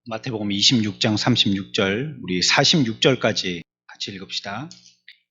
마태복음 26장 36절, 우리 46절까지 같이 읽읍시다.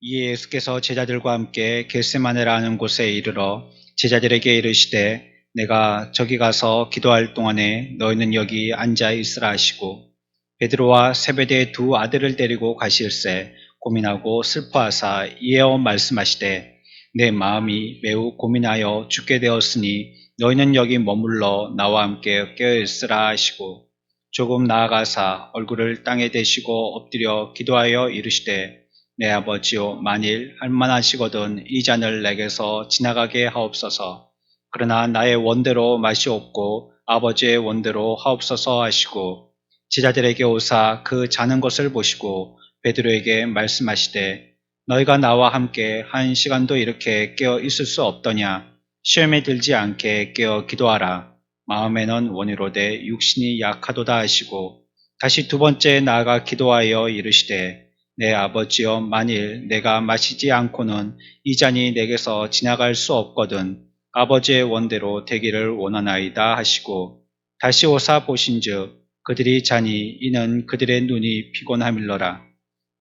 이에 예수께서 제자들과 함께 겟세마네라 하는 곳에 이르러 제자들에게 이르시되 내가 저기 가서 기도할 동안에 너희는 여기 앉아 있으라 하시고 베드로와 세베대의 두 아들을 데리고 가실새 고민하고 슬퍼하사 이에어 말씀하시되 내 마음이 매우 고민하여 죽게 되었으니 너희는 여기 머물러 나와 함께 깨어 있으라 하시고 조금 나아가사 얼굴을 땅에 대시고 엎드려 기도하여 이르시되 내 아버지요 만일 할만하시거든 이 잔을 내게서 지나가게 하옵소서. 그러나 나의 원대로 마시옵고 아버지의 원대로 하옵소서 하시고 제자들에게 오사 그 자는 것을 보시고 베드로에게 말씀하시되 너희가 나와 함께 한 시간도 이렇게 깨어 있을 수 없더냐. 시험에 들지 않게 깨어 기도하라. 마음에는 원이로되 육신이 약하도다 하시고 다시 두 번째 나아가 기도하여 이르시되 내 아버지여 만일 내가 마시지 않고는 이 잔이 내게서 지나갈 수 없거든 아버지의 원대로 되기를 원하나이다 하시고 다시 오사 보신즉 그들이 자니 이는 그들의 눈이 피곤함일러라.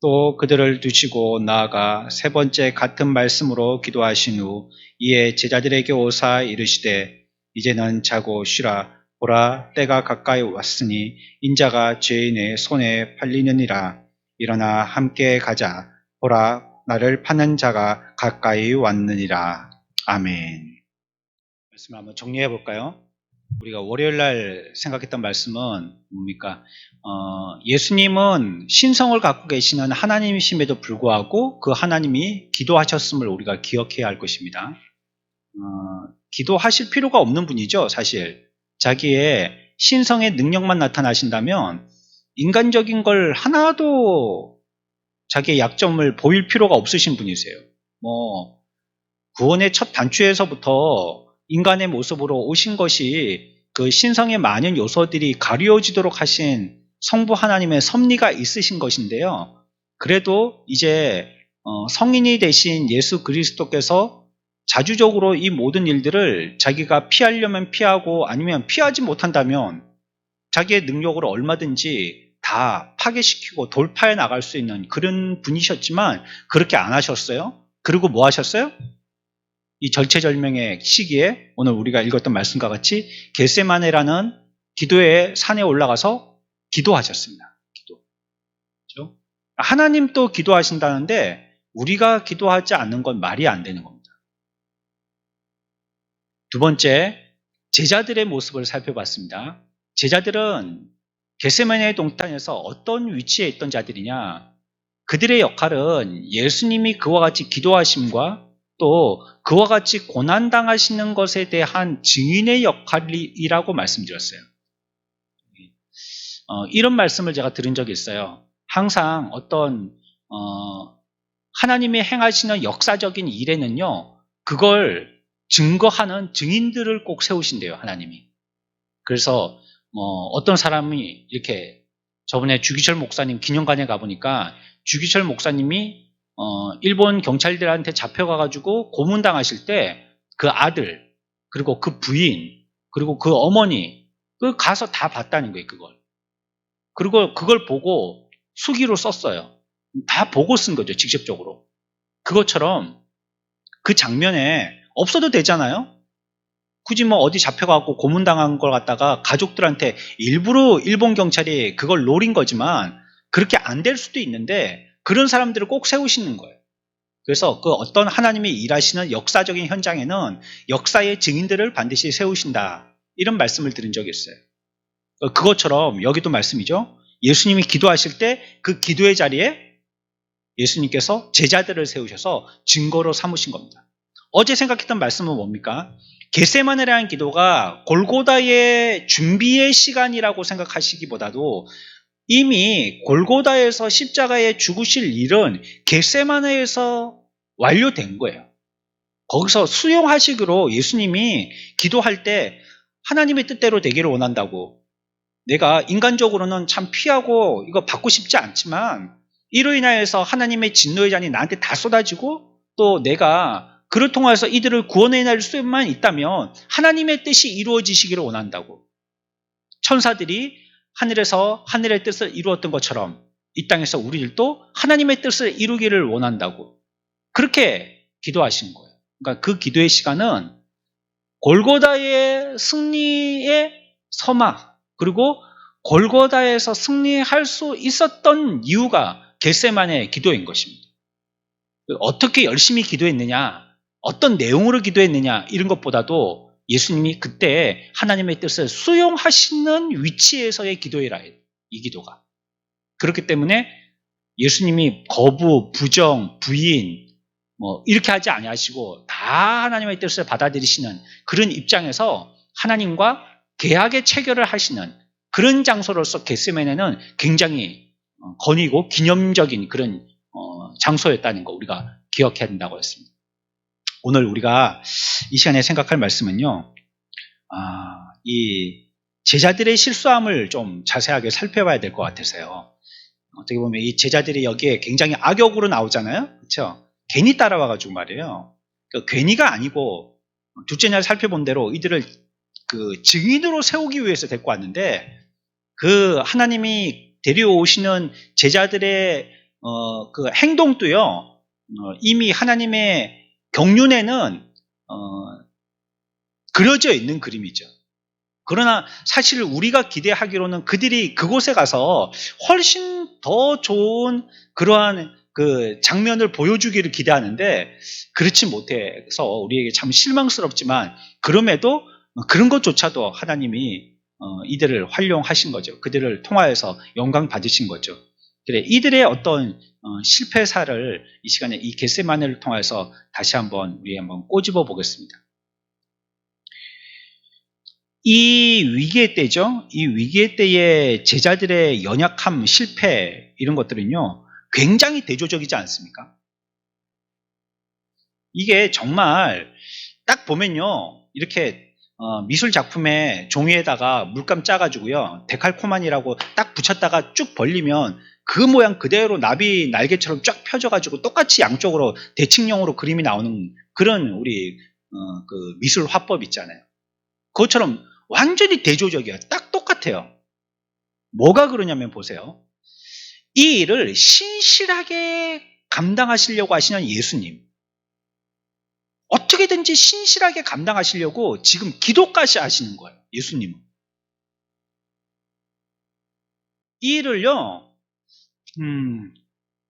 또 그들을 두시고 나아가 세 번째 같은 말씀으로 기도하신 후 이에 제자들에게 오사 이르시되 이제는 자고 쉬라. 보라 때가 가까이 왔으니 인자가 죄인의 손에 팔리느니라. 일어나 함께 가자. 보라 나를 파는 자가 가까이 왔느니라. 아멘. 말씀을 한번 정리해 볼까요? 우리가 월요일날 생각했던 말씀은 뭡니까? 예수님은 신성을 갖고 계시는 하나님이심에도 불구하고 그 하나님이 기도하셨음을 우리가 기억해야 할 것입니다. 기도하실 필요가 없는 분이죠, 사실. 자기의 신성의 능력만 나타나신다면 인간적인 걸 하나도 자기의 약점을 보일 필요가 없으신 분이세요. 구원의 첫 단추에서부터 인간의 모습으로 오신 것이 그 신성의 많은 요소들이 가려지도록 하신 성부 하나님의 섭리가 있으신 것인데요. 그래도 이제 성인이 되신 예수 그리스도께서 자주적으로 이 모든 일들을 자기가 피하려면 피하고 아니면 피하지 못한다면 자기의 능력으로 얼마든지 다 파괴시키고 돌파해 나갈 수 있는 그런 분이셨지만 그렇게 안 하셨어요. 그리고 뭐 하셨어요? 이 절체절명의 시기에 오늘 우리가 읽었던 말씀과 같이 겟세마네라는 기도의 산에 올라가서 기도하셨습니다. 그렇죠? 하나님도 기도하신다는데 우리가 기도하지 않는 건 말이 안 되는 겁니다. 두 번째, 제자들의 모습을 살펴봤습니다. 제자들은 겟세마네 동탄에서 어떤 위치에 있던 자들이냐? 그들의 역할은 예수님이 그와 같이 기도하심과 또 그와 같이 고난당하시는 것에 대한 증인의 역할이라고 말씀드렸어요. 이런 말씀을 제가 들은 적이 있어요. 항상 어떤 하나님이 행하시는 역사적인 일에는요, 그걸 증거하는 증인들을 꼭 세우신대요, 하나님이. 그래서 어떤 사람이 이렇게 저번에 주기철 목사님 기념관에 가보니까 주기철 목사님이 일본 경찰들한테 잡혀가가지고 고문당하실 때 그 아들, 그리고 그 부인, 그리고 그 어머니, 그 가서 다 봤다는 거예요, 그걸. 그리고 그걸 보고 수기로 썼어요. 다 보고 쓴 거죠, 직접적으로. 그것처럼 그 장면에 없어도 되잖아요? 굳이 어디 잡혀가고 고문당한 걸 갖다가 가족들한테 일부러 일본 경찰이 그걸 노린 거지만 그렇게 안 될 수도 있는데 그런 사람들을 꼭 세우시는 거예요. 그래서 그 어떤 하나님이 일하시는 역사적인 현장에는 역사의 증인들을 반드시 세우신다. 이런 말씀을 들은 적이 있어요. 그것처럼 여기도 말씀이죠. 예수님이 기도하실 때 그 기도의 자리에 예수님께서 제자들을 세우셔서 증거로 삼으신 겁니다. 어제 생각했던 말씀은 뭡니까? 겟세마네라는 기도가 골고다의 준비의 시간이라고 생각하시기보다도 이미 골고다에서 십자가에 죽으실 일은 겟세마네에서 완료된 거예요. 거기서 수용하시기로 예수님이 기도할 때 하나님의 뜻대로 되기를 원한다고. 내가 인간적으로는 참 피하고 이거 받고 싶지 않지만 이로 인하여서 하나님의 진노의 잔이 나한테 다 쏟아지고 또 내가 그를 통해서 이들을 구원해낼 수만 있다면 하나님의 뜻이 이루어지시기를 원한다고. 천사들이 하늘에서 하늘의 뜻을 이루었던 것처럼 이 땅에서 우리들도 하나님의 뜻을 이루기를 원한다고 그렇게 기도하신 거예요. 그러니까 그 기도의 시간은 골고다의 승리의 서막, 그리고 골고다에서 승리할 수 있었던 이유가 겟세마네 기도인 것입니다. 어떻게 열심히 기도했느냐, 어떤 내용으로 기도했느냐 이런 것보다도 예수님이 그때 하나님의 뜻을 수용하시는 위치에서의 기도이라 해요. 이 기도가. 그렇기 때문에 예수님이 거부, 부정, 부인 이렇게 하지 아니하시고 다 하나님의 뜻을 받아들이시는 그런 입장에서 하나님과 계약의 체결을 하시는 그런 장소로서 겟세마네는 굉장히 권위고 기념적인 그런 장소였다는 거 우리가 기억해야 된다고 했습니다. 오늘 우리가 이 시간에 생각할 말씀은요, 이 제자들의 실수함을 좀 자세하게 살펴봐야 될 것 같아서요. 어떻게 보면 이 제자들이 여기에 굉장히 악역으로 나오잖아요, 그렇죠? 괜히 따라와가지고 말이에요. 그러니까 괜히가 아니고 둘째 날 살펴본 대로 이들을 그 증인으로 세우기 위해서 데리고 왔는데 그 하나님이 데려오시는 제자들의 그 행동도요, 이미 하나님의 경륜에는 그려져 있는 그림이죠. 그러나 사실 우리가 기대하기로는 그들이 그곳에 가서 훨씬 더 좋은 그러한 그 장면을 보여주기를 기대하는데 그렇지 못해서 우리에게 참 실망스럽지만 그럼에도 그런 것조차도 하나님이 이들을 활용하신 거죠. 그들을 통하여서 영광 받으신 거죠. 그래, 이들의 어떤 실패사를 이 시간에 이 겟세마네를 통해서 다시 한번 우리 한번 꼬집어 보겠습니다. 이 위기의 때죠. 이 위기의 때의 제자들의 연약함, 실패 이런 것들은요 굉장히 대조적이지 않습니까? 이게 정말 딱 보면요 이렇게 미술 작품에 종이에다가 물감 짜가지고요 데칼코마니라고 딱 붙였다가 쭉 벌리면 그 모양 그대로 나비 날개처럼 쫙 펴져가지고 똑같이 양쪽으로 대칭형으로 그림이 나오는 그런 우리 그 미술 화법 있잖아요. 그것처럼 완전히 대조적이에요. 딱 똑같아요. 뭐가 그러냐면 보세요. 이 일을 신실하게 감당하시려고 하시는 예수님. 어떻게든지 신실하게 감당하시려고 지금 기도까지 하시는 거예요. 예수님은. 이 일을요.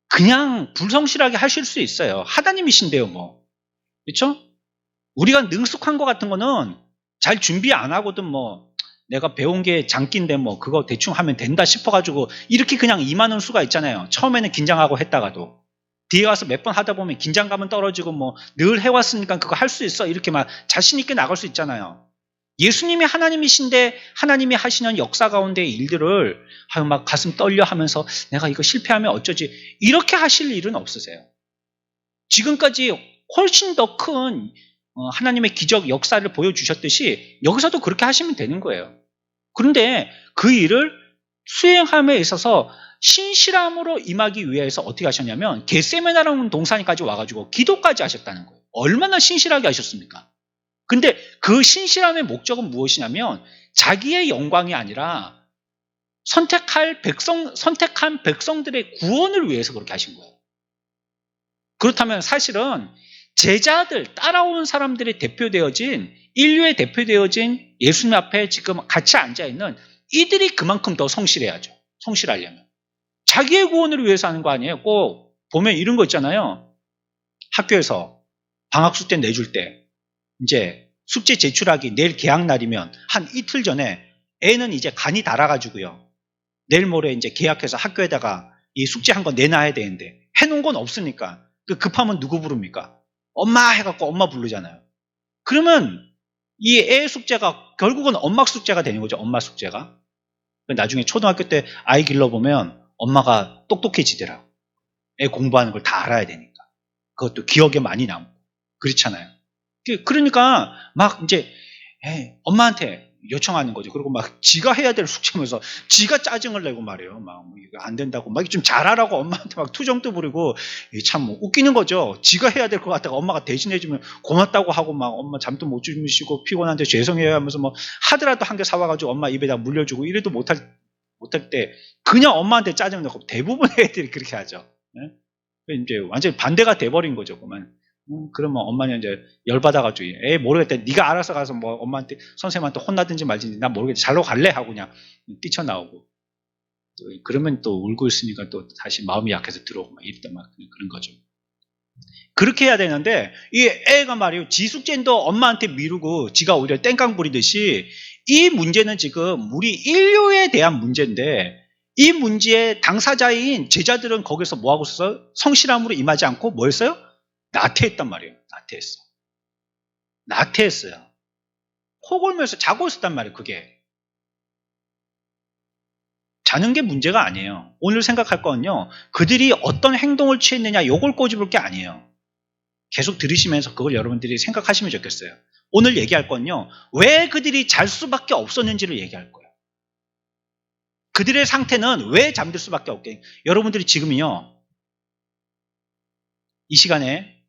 그냥 불성실하게 하실 수 있어요. 하나님이신데요, 뭐. 그렇죠? 우리가 능숙한 것 같은 거는 잘 준비 안 하고든 뭐 내가 배운 게 장기인데 뭐 그거 대충 하면 된다 싶어가지고 이렇게 그냥 임하는 수가 있잖아요. 처음에는 긴장하고 했다가도 뒤에 가서 몇 번 하다 보면 긴장감은 떨어지고 뭐 늘 해왔으니까 그거 할 수 있어 이렇게 막 자신 있게 나갈 수 있잖아요. 예수님이 하나님이신데 하나님이 하시는 역사 가운데의 일들을 막 가슴 떨려 하면서 내가 이거 실패하면 어쩌지 이렇게 하실 일은 없으세요. 지금까지 훨씬 더 큰 하나님의 기적 역사를 보여주셨듯이 여기서도 그렇게 하시면 되는 거예요. 그런데 그 일을 수행함에 있어서 신실함으로 임하기 위해서 어떻게 하셨냐면 겟세마네라는 동산까지 와가지고 기도까지 하셨다는 거예요. 얼마나 신실하게 하셨습니까? 근데 그 신실함의 목적은 무엇이냐면 자기의 영광이 아니라 선택한 백성들의 구원을 위해서 그렇게 하신 거예요. 그렇다면 사실은 제자들, 따라온 사람들이 대표되어진, 인류에 대표되어진 예수님 앞에 지금 같이 앉아있는 이들이 그만큼 더 성실해야죠. 성실하려면. 자기의 구원을 위해서 하는 거 아니에요. 꼭 보면 이런 거 있잖아요. 학교에서 방학 숙제 내줄 때 이제 숙제 제출하기 내일 개학 날이면 한 이틀 전에 애는 이제 간이 달아가지고요. 내일 모레 이제 개학해서 학교에다가 이 숙제 한 건 내놔야 되는데 해놓은 건 없으니까 그 급하면 누구 부릅니까? 엄마 해갖고 엄마 부르잖아요. 그러면 이 애 숙제가 결국은 엄마 숙제가 되는 거죠. 엄마 숙제가. 나중에 초등학교 때 아이 길러보면 엄마가 똑똑해지더라고. 애 공부하는 걸 다 알아야 되니까. 그것도 기억에 많이 남고. 그렇잖아요. 그러니까 막 이제 엄마한테 요청하는 거죠. 그리고 막 지가 해야 될 숙제면서 지가 짜증을 내고 말이에요. 막 이거 안 된다고 막 좀 잘하라고 엄마한테 막 투정도 부리고 참 웃기는 거죠. 지가 해야 될 것 같다가 엄마가 대신해주면 고맙다고 하고 막 엄마 잠도 못 주무시고 피곤한데 죄송해요 하면서 뭐 하더라도 한 개 사와가지고 엄마 입에다 물려주고 이래도 못할 못할 때 그냥 엄마한테 짜증 내고 대부분의 애들이 그렇게 하죠. 예? 이제 완전히 반대가 돼버린 거죠. 그러면 그러면 엄마는 이제 열받아가지고 애 모르겠다. 네가 알아서 가서 뭐 엄마한테 선생님한테 혼나든지 말든지 난 모르겠다. 잘로 갈래 하고 그냥 뛰쳐나오고 그러면 또 울고 있으니까 또 다시 마음이 약해서 들어오고 막 이랬단 말 그런 거죠. 그렇게 해야 되는데 이 애가 말이에요. 지 숙제도 엄마한테 미루고 지가 오히려 땡깡 부리듯이 이 문제는 지금 우리 인류에 대한 문제인데 이 문제의 당사자인 제자들은 거기서 뭐하고 있었어요? 성실함으로 임하지 않고 뭐 했어요? 나태했단 말이에요. 나태했어요. 코골면서 자고 있었단 말이에요. 그게. 자는 게 문제가 아니에요. 오늘 생각할 거는요. 그들이 어떤 행동을 취했느냐 요걸 꼬집을 게 아니에요. 계속 들으시면서 그걸 여러분들이 생각하시면 좋겠어요. 오늘 얘기할 건요. 왜 그들이 잘 수밖에 없었는지를 얘기할 거예요. 그들의 상태는 왜 잠들 수밖에 없게. 여러분들이 지금요. 이 시간에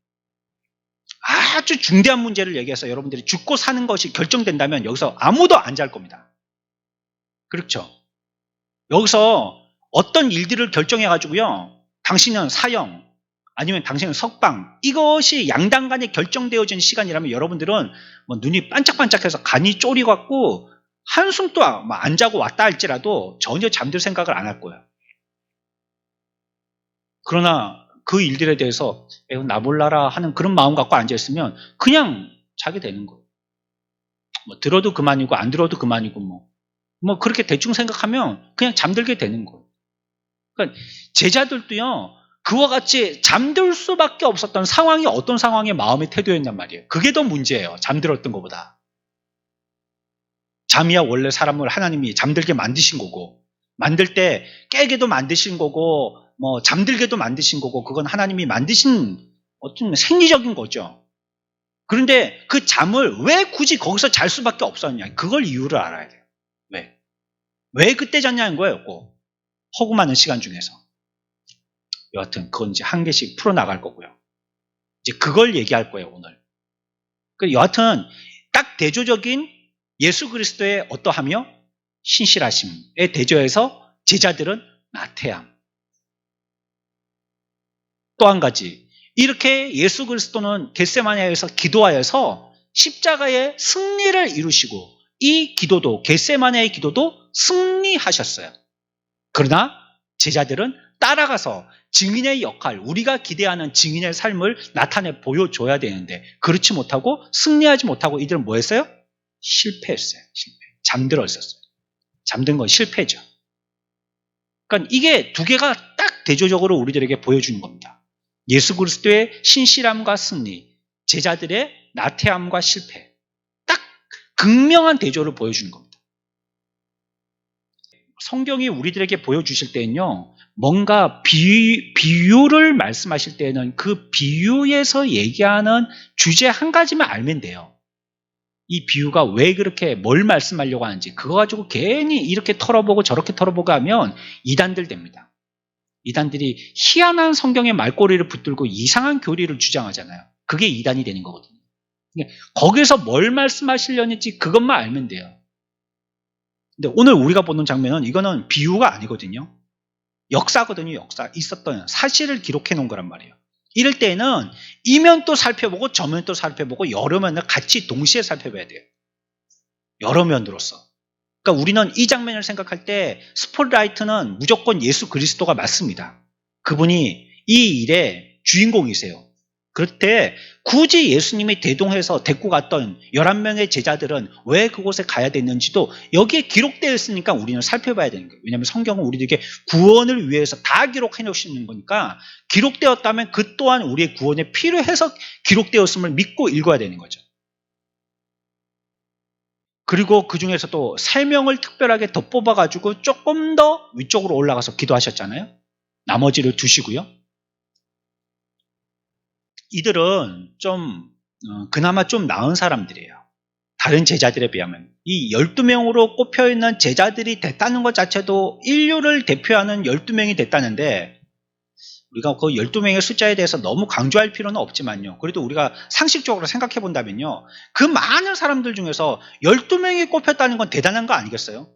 아주 중대한 문제를 얘기해서 여러분들이 죽고 사는 것이 결정된다면 여기서 아무도 안 잘 겁니다. 그렇죠? 여기서 어떤 일들을 결정해가지고요. 당신은 사형 아니면 당신은 석방 이것이 양당 간에 결정되어진 시간이라면 여러분들은 뭐 눈이 반짝반짝해서 간이 쪼리갖고 한숨도 안 자고 왔다 할지라도 전혀 잠들 생각을 안 할 거예요. 그러나 그 일들에 대해서 나 몰라라 하는 그런 마음 갖고 앉아있으면 그냥 자게 되는 거예요. 뭐 들어도 그만이고 안 들어도 그만이고 뭐 그렇게 대충 생각하면 그냥 잠들게 되는 거예요. 그러니까 제자들도요. 그와 같이 잠들 수밖에 없었던 상황이 어떤 상황의 마음의 태도였냔 말이에요. 그게 더 문제예요. 잠들었던 것보다. 잠이야 원래 사람을 하나님이 잠들게 만드신 거고 만들 때 깨게도 만드신 거고 뭐 잠들게도 만드신 거고 그건 하나님이 만드신 어떤 생리적인 거죠. 그런데 그 잠을 왜 굳이 거기서 잘 수밖에 없었냐 그걸 이유를 알아야 돼요. 왜 그때 잤냐는 거예요. 꼭 허구 많은 시간 중에서. 여하튼 그건 이제 한 개씩 풀어나갈 거고요. 이제 그걸 얘기할 거예요. 오늘. 여하튼 딱 대조적인 예수 그리스도의 어떠하며 신실하심에 대조해서 제자들은 나태함. 또 한 가지 이렇게 예수 그리스도는 겟세마네에서 기도하여서 십자가의 승리를 이루시고 이 기도도 겟세마네의 기도도 승리하셨어요. 그러나 제자들은 따라가서 증인의 역할, 우리가 기대하는 증인의 삶을 나타내 보여줘야 되는데 그렇지 못하고 승리하지 못하고 이들은 뭐 했어요? 실패했어요. 잠들어 있었어요. 잠든 건 실패죠. 그러니까 이게 두 개가 딱 대조적으로 우리들에게 보여주는 겁니다. 예수 그리스도의 신실함과 승리, 제자들의 나태함과 실패. 딱 극명한 대조를 보여주는 겁니다. 성경이 우리들에게 보여주실 때는요. 뭔가 비유를 말씀하실 때는 그 비유에서 얘기하는 주제 한 가지만 알면 돼요. 이 비유가 왜 그렇게 뭘 말씀하려고 하는지 그거 가지고 괜히 이렇게 털어보고 저렇게 털어보고 하면 이단들 됩니다. 이단들이 희한한 성경의 말꼬리를 붙들고 이상한 교리를 주장하잖아요. 그게 이단이 되는 거거든요. 거기서 뭘 말씀하시려는지 그것만 알면 돼요. 근데 오늘 우리가 보는 장면은 이거는 비유가 아니거든요. 역사거든요. 역사. 있었던 사실을 기록해 놓은 거란 말이에요. 이럴 때는 이면도 살펴보고 저면도 살펴보고 여러 면을 같이 동시에 살펴봐야 돼요. 여러 면으로서. 그러니까 우리는 이 장면을 생각할 때 스포트라이트는 무조건 예수 그리스도가 맞습니다. 그분이 이 일의 주인공이세요. 그럴 때 굳이 예수님이 대동해서 데리고 갔던 11명의 제자들은 왜 그곳에 가야 됐는지도 여기에 기록되어 있으니까 우리는 살펴봐야 되는 거예요. 왜냐하면 성경은 우리들에게 구원을 위해서 다 기록해 놓으시는 거니까 기록되었다면 그 또한 우리의 구원에 필요해서 기록되었음을 믿고 읽어야 되는 거죠. 그리고 그 중에서 또 3명을 특별하게 더 뽑아가지고 조금 더 위쪽으로 올라가서 기도하셨잖아요. 나머지를 두시고요. 이들은 좀 그나마 좀 나은 사람들이에요. 다른 제자들에 비하면. 이 12명으로 꼽혀있는 제자들이 됐다는 것 자체도 인류를 대표하는 12명이 됐다는데 우리가 그 12명의 숫자에 대해서 너무 강조할 필요는 없지만요. 그래도 우리가 상식적으로 생각해 본다면요. 그 많은 사람들 중에서 12명이 꼽혔다는 건 대단한 거 아니겠어요?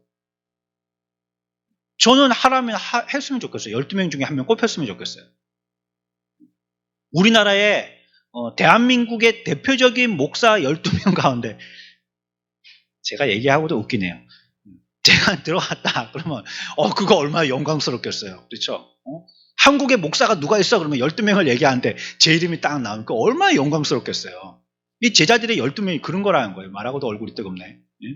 저는 하라면 했으면 좋겠어요. 12명 중에 한 명 꼽혔으면 좋겠어요. 우리나라의 대한민국의 대표적인 목사 12명 가운데 제가 얘기하고도 웃기네요. 제가 들어갔다 그러면 그거 얼마나 영광스럽겠어요. 그렇죠? 한국의 목사가 누가 있어? 그러면 12명을 얘기하는데 제 이름이 딱 나오니까 얼마나 영광스럽겠어요. 이 제자들의 12명이 그런 거라는 거예요. 말하고도 얼굴이 뜨겁네. 예?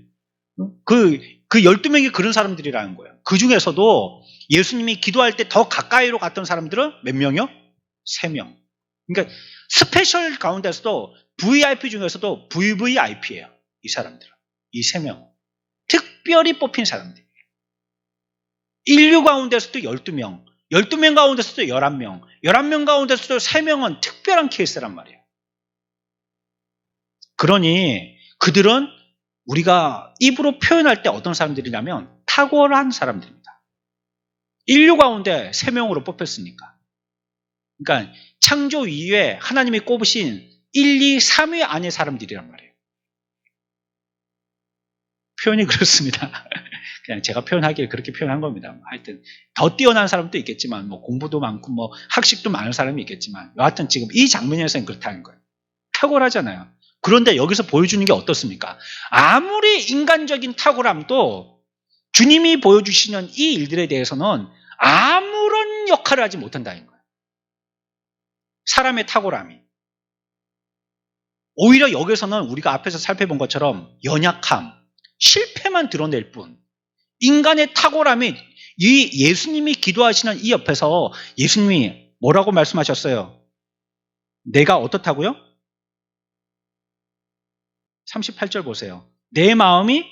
그 12명이 그런 사람들이라는 거예요. 그 중에서도 예수님이 기도할 때 더 가까이로 갔던 사람들은 몇 명이요? 3명. 그러니까 스페셜 가운데서도 VIP 중에서도 VVIP예요. 이 사람들은. 이 3명. 특별히 뽑힌 사람들. 인류 가운데서도 12명. 12명 가운데서도 11명. 11명 가운데서도 3명은 특별한 케이스란 말이에요. 그러니 그들은 우리가 입으로 표현할 때 어떤 사람들이냐면 탁월한 사람들입니다. 인류 가운데 3명으로 뽑혔으니까. 그러니까 창조 이후에 하나님이 꼽으신 1, 2, 3위 안의 사람들이란 말이에요. 표현이 그렇습니다. 그냥 제가 표현하기를 그렇게 표현한 겁니다. 하여튼 더 뛰어난 사람도 있겠지만 뭐 공부도 많고 뭐 학식도 많은 사람이 있겠지만 여하튼 지금 이 장면에서는 그렇다는 거예요. 탁월하잖아요. 그런데 여기서 보여주는 게 어떻습니까? 아무리 인간적인 탁월함도 주님이 보여주시는 이 일들에 대해서는 아무런 역할을 하지 못한다는 거예요. 사람의 탁월함이. 오히려 여기서는 우리가 앞에서 살펴본 것처럼 연약함, 실패만 드러낼 뿐 인간의 탁월함이 이 예수님이 기도하시는 이 옆에서 예수님이 뭐라고 말씀하셨어요? 내가 어떻다고요? 38절 보세요. 내 마음이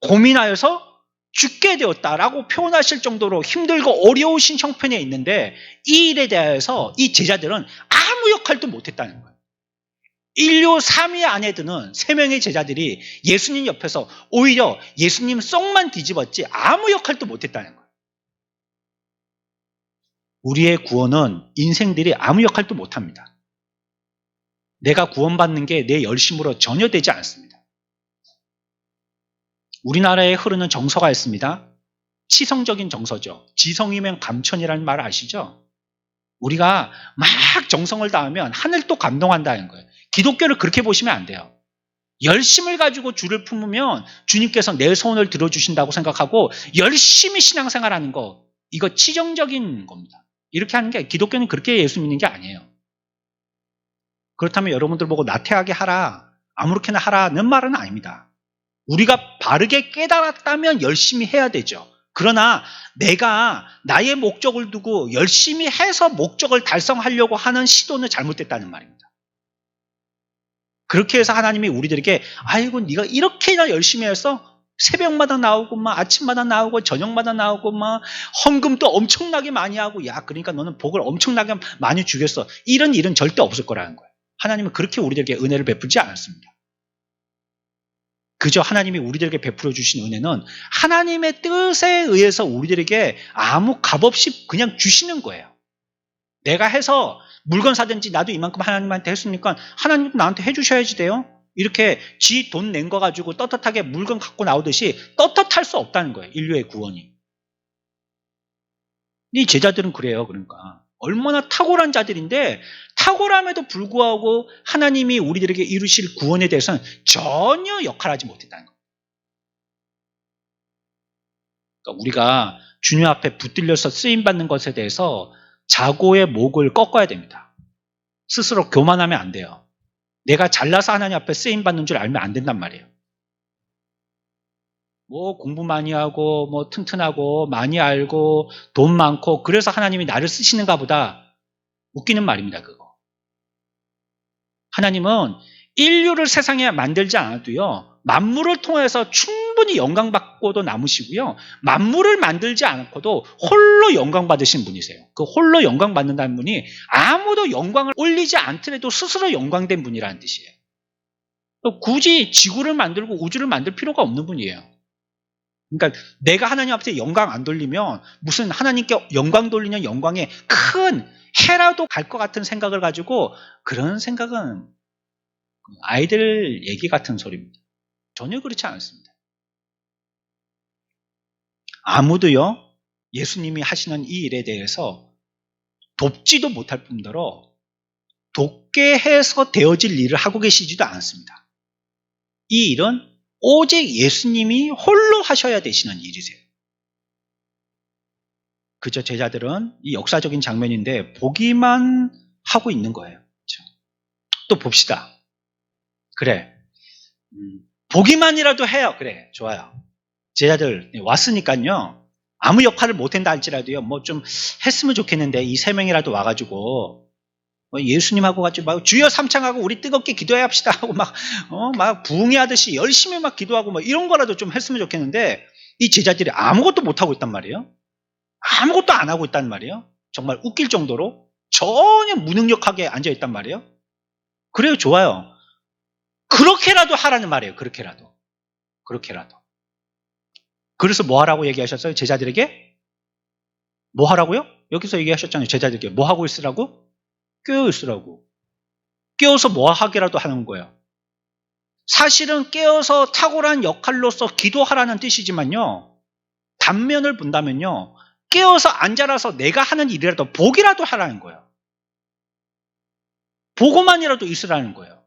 고민하여서 죽게 되었다라고 표현하실 정도로 힘들고 어려우신 형편에 있는데 이 일에 대해서 이 제자들은 아무 역할도 못했다는 거예요. 인류 3위 안에 드는 3명의 제자들이 예수님 옆에서 오히려 예수님 썩만 뒤집었지 아무 역할도 못했다는 거예요. 우리의 구원은 인생들이 아무 역할도 못합니다. 내가 구원받는 게 내 열심으로 전혀 되지 않습니다. 우리나라에 흐르는 정서가 있습니다. 치성적인 정서죠. 지성이면 감천이라는 말 아시죠? 우리가 막 정성을 다하면 하늘도 감동한다는 거예요. 기독교를 그렇게 보시면 안 돼요. 열심을 가지고 주를 품으면 주님께서 내 소원을 들어주신다고 생각하고 열심히 신앙생활하는 거 이거 치정적인 겁니다. 이렇게 하는 게 기독교는 그렇게 예수 믿는 게 아니에요. 그렇다면 여러분들 보고 나태하게 하라 아무렇게나 하라는 말은 아닙니다. 우리가 바르게 깨달았다면 열심히 해야 되죠. 그러나 내가 나의 목적을 두고 열심히 해서 목적을 달성하려고 하는 시도는 잘못됐다는 말입니다. 그렇게 해서 하나님이 우리들에게 아이고 네가 이렇게나 열심히 해서 새벽마다 나오고 막 아침마다 나오고 저녁마다 나오고 막 헌금도 엄청나게 많이 하고 야 그러니까 너는 복을 엄청나게 많이 주겠어. 이런 일은 절대 없을 거라는 거예요. 하나님은 그렇게 우리들에게 은혜를 베풀지 않았습니다. 그저 하나님이 우리들에게 베풀어 주신 은혜는 하나님의 뜻에 의해서 우리들에게 아무 값없이 그냥 주시는 거예요. 내가 해서 물건 사든지 나도 이만큼 하나님한테 했으니까 하나님도 나한테 해주셔야지 돼요. 이렇게 지 돈 낸 거 가지고 떳떳하게 물건 갖고 나오듯이 떳떳할 수 없다는 거예요. 인류의 구원이. 이 제자들은 그래요. 그러니까 얼마나 탁월한 자들인데 탁월함에도 불구하고 하나님이 우리들에게 이루실 구원에 대해서는 전혀 역할하지 못했다는 거예요. 그러니까 우리가 주님 앞에 붙들려서 쓰임받는 것에 대해서 자고의 목을 꺾어야 됩니다. 스스로 교만하면 안 돼요. 내가 잘나서 하나님 앞에 쓰임받는 줄 알면 안 된단 말이에요. 뭐 공부 많이 하고 뭐 튼튼하고 많이 알고 돈 많고 그래서 하나님이 나를 쓰시는가 보다 웃기는 말입니다. 그거. 하나님은 인류를 세상에 만들지 않아도요. 만물을 통해서 충분히 영광받고도 남으시고요. 만물을 만들지 않고도 홀로 영광받으신 분이세요. 그 홀로 영광받는다는 분이 아무도 영광을 올리지 않더라도 스스로 영광된 분이라는 뜻이에요. 굳이 지구를 만들고 우주를 만들 필요가 없는 분이에요. 그러니까 내가 하나님 앞에 영광 안 돌리면 무슨 하나님께 영광 돌리는 영광에 큰 해라도 갈 것 같은 생각을 가지고 그런 생각은 아이들 얘기 같은 소리입니다. 전혀 그렇지 않습니다. 아무도요 예수님이 하시는 이 일에 대해서 돕지도 못할 뿐더러 돕게 해서 되어질 일을 하고 계시지도 않습니다. 이 일은 오직 예수님이 홀로 하셔야 되시는 일이세요. 그저 제자들은 이 역사적인 장면인데 보기만 하고 있는 거예요. 그렇죠? 또 봅시다. 그래. 보기만이라도 해요. 그래. 좋아요. 제자들 왔으니까요. 아무 역할을 못한다 할지라도요. 뭐 좀 했으면 좋겠는데 이 세 명이라도 와가지고 예수님하고 같이 막 주여 삼창하고 우리 뜨겁게 기도해 합시다 하고 막 부흥회하듯이 열심히 막 기도하고 뭐 이런 거라도 좀 했으면 좋겠는데 이 제자들이 아무것도 못하고 있단 말이에요. 아무것도 안 하고 있단 말이에요. 정말 웃길 정도로 전혀 무능력하게 앉아있단 말이에요. 그래요, 좋아요. 그렇게라도 하라는 말이에요. 그렇게라도. 그래서 뭐 하라고 얘기하셨어요? 제자들에게? 뭐 하라고요? 여기서 얘기하셨잖아요. 제자들에게 뭐 하고 있으라고? 깨어 있으라고. 깨어서 뭐 하기라도 하는 거예요. 사실은 깨어서 탁월한 역할로서 기도하라는 뜻이지만요. 단면을 본다면요. 깨어서 앉아라서 내가 하는 일이라도 보기라도 하라는 거예요. 보고만이라도 있으라는 거예요.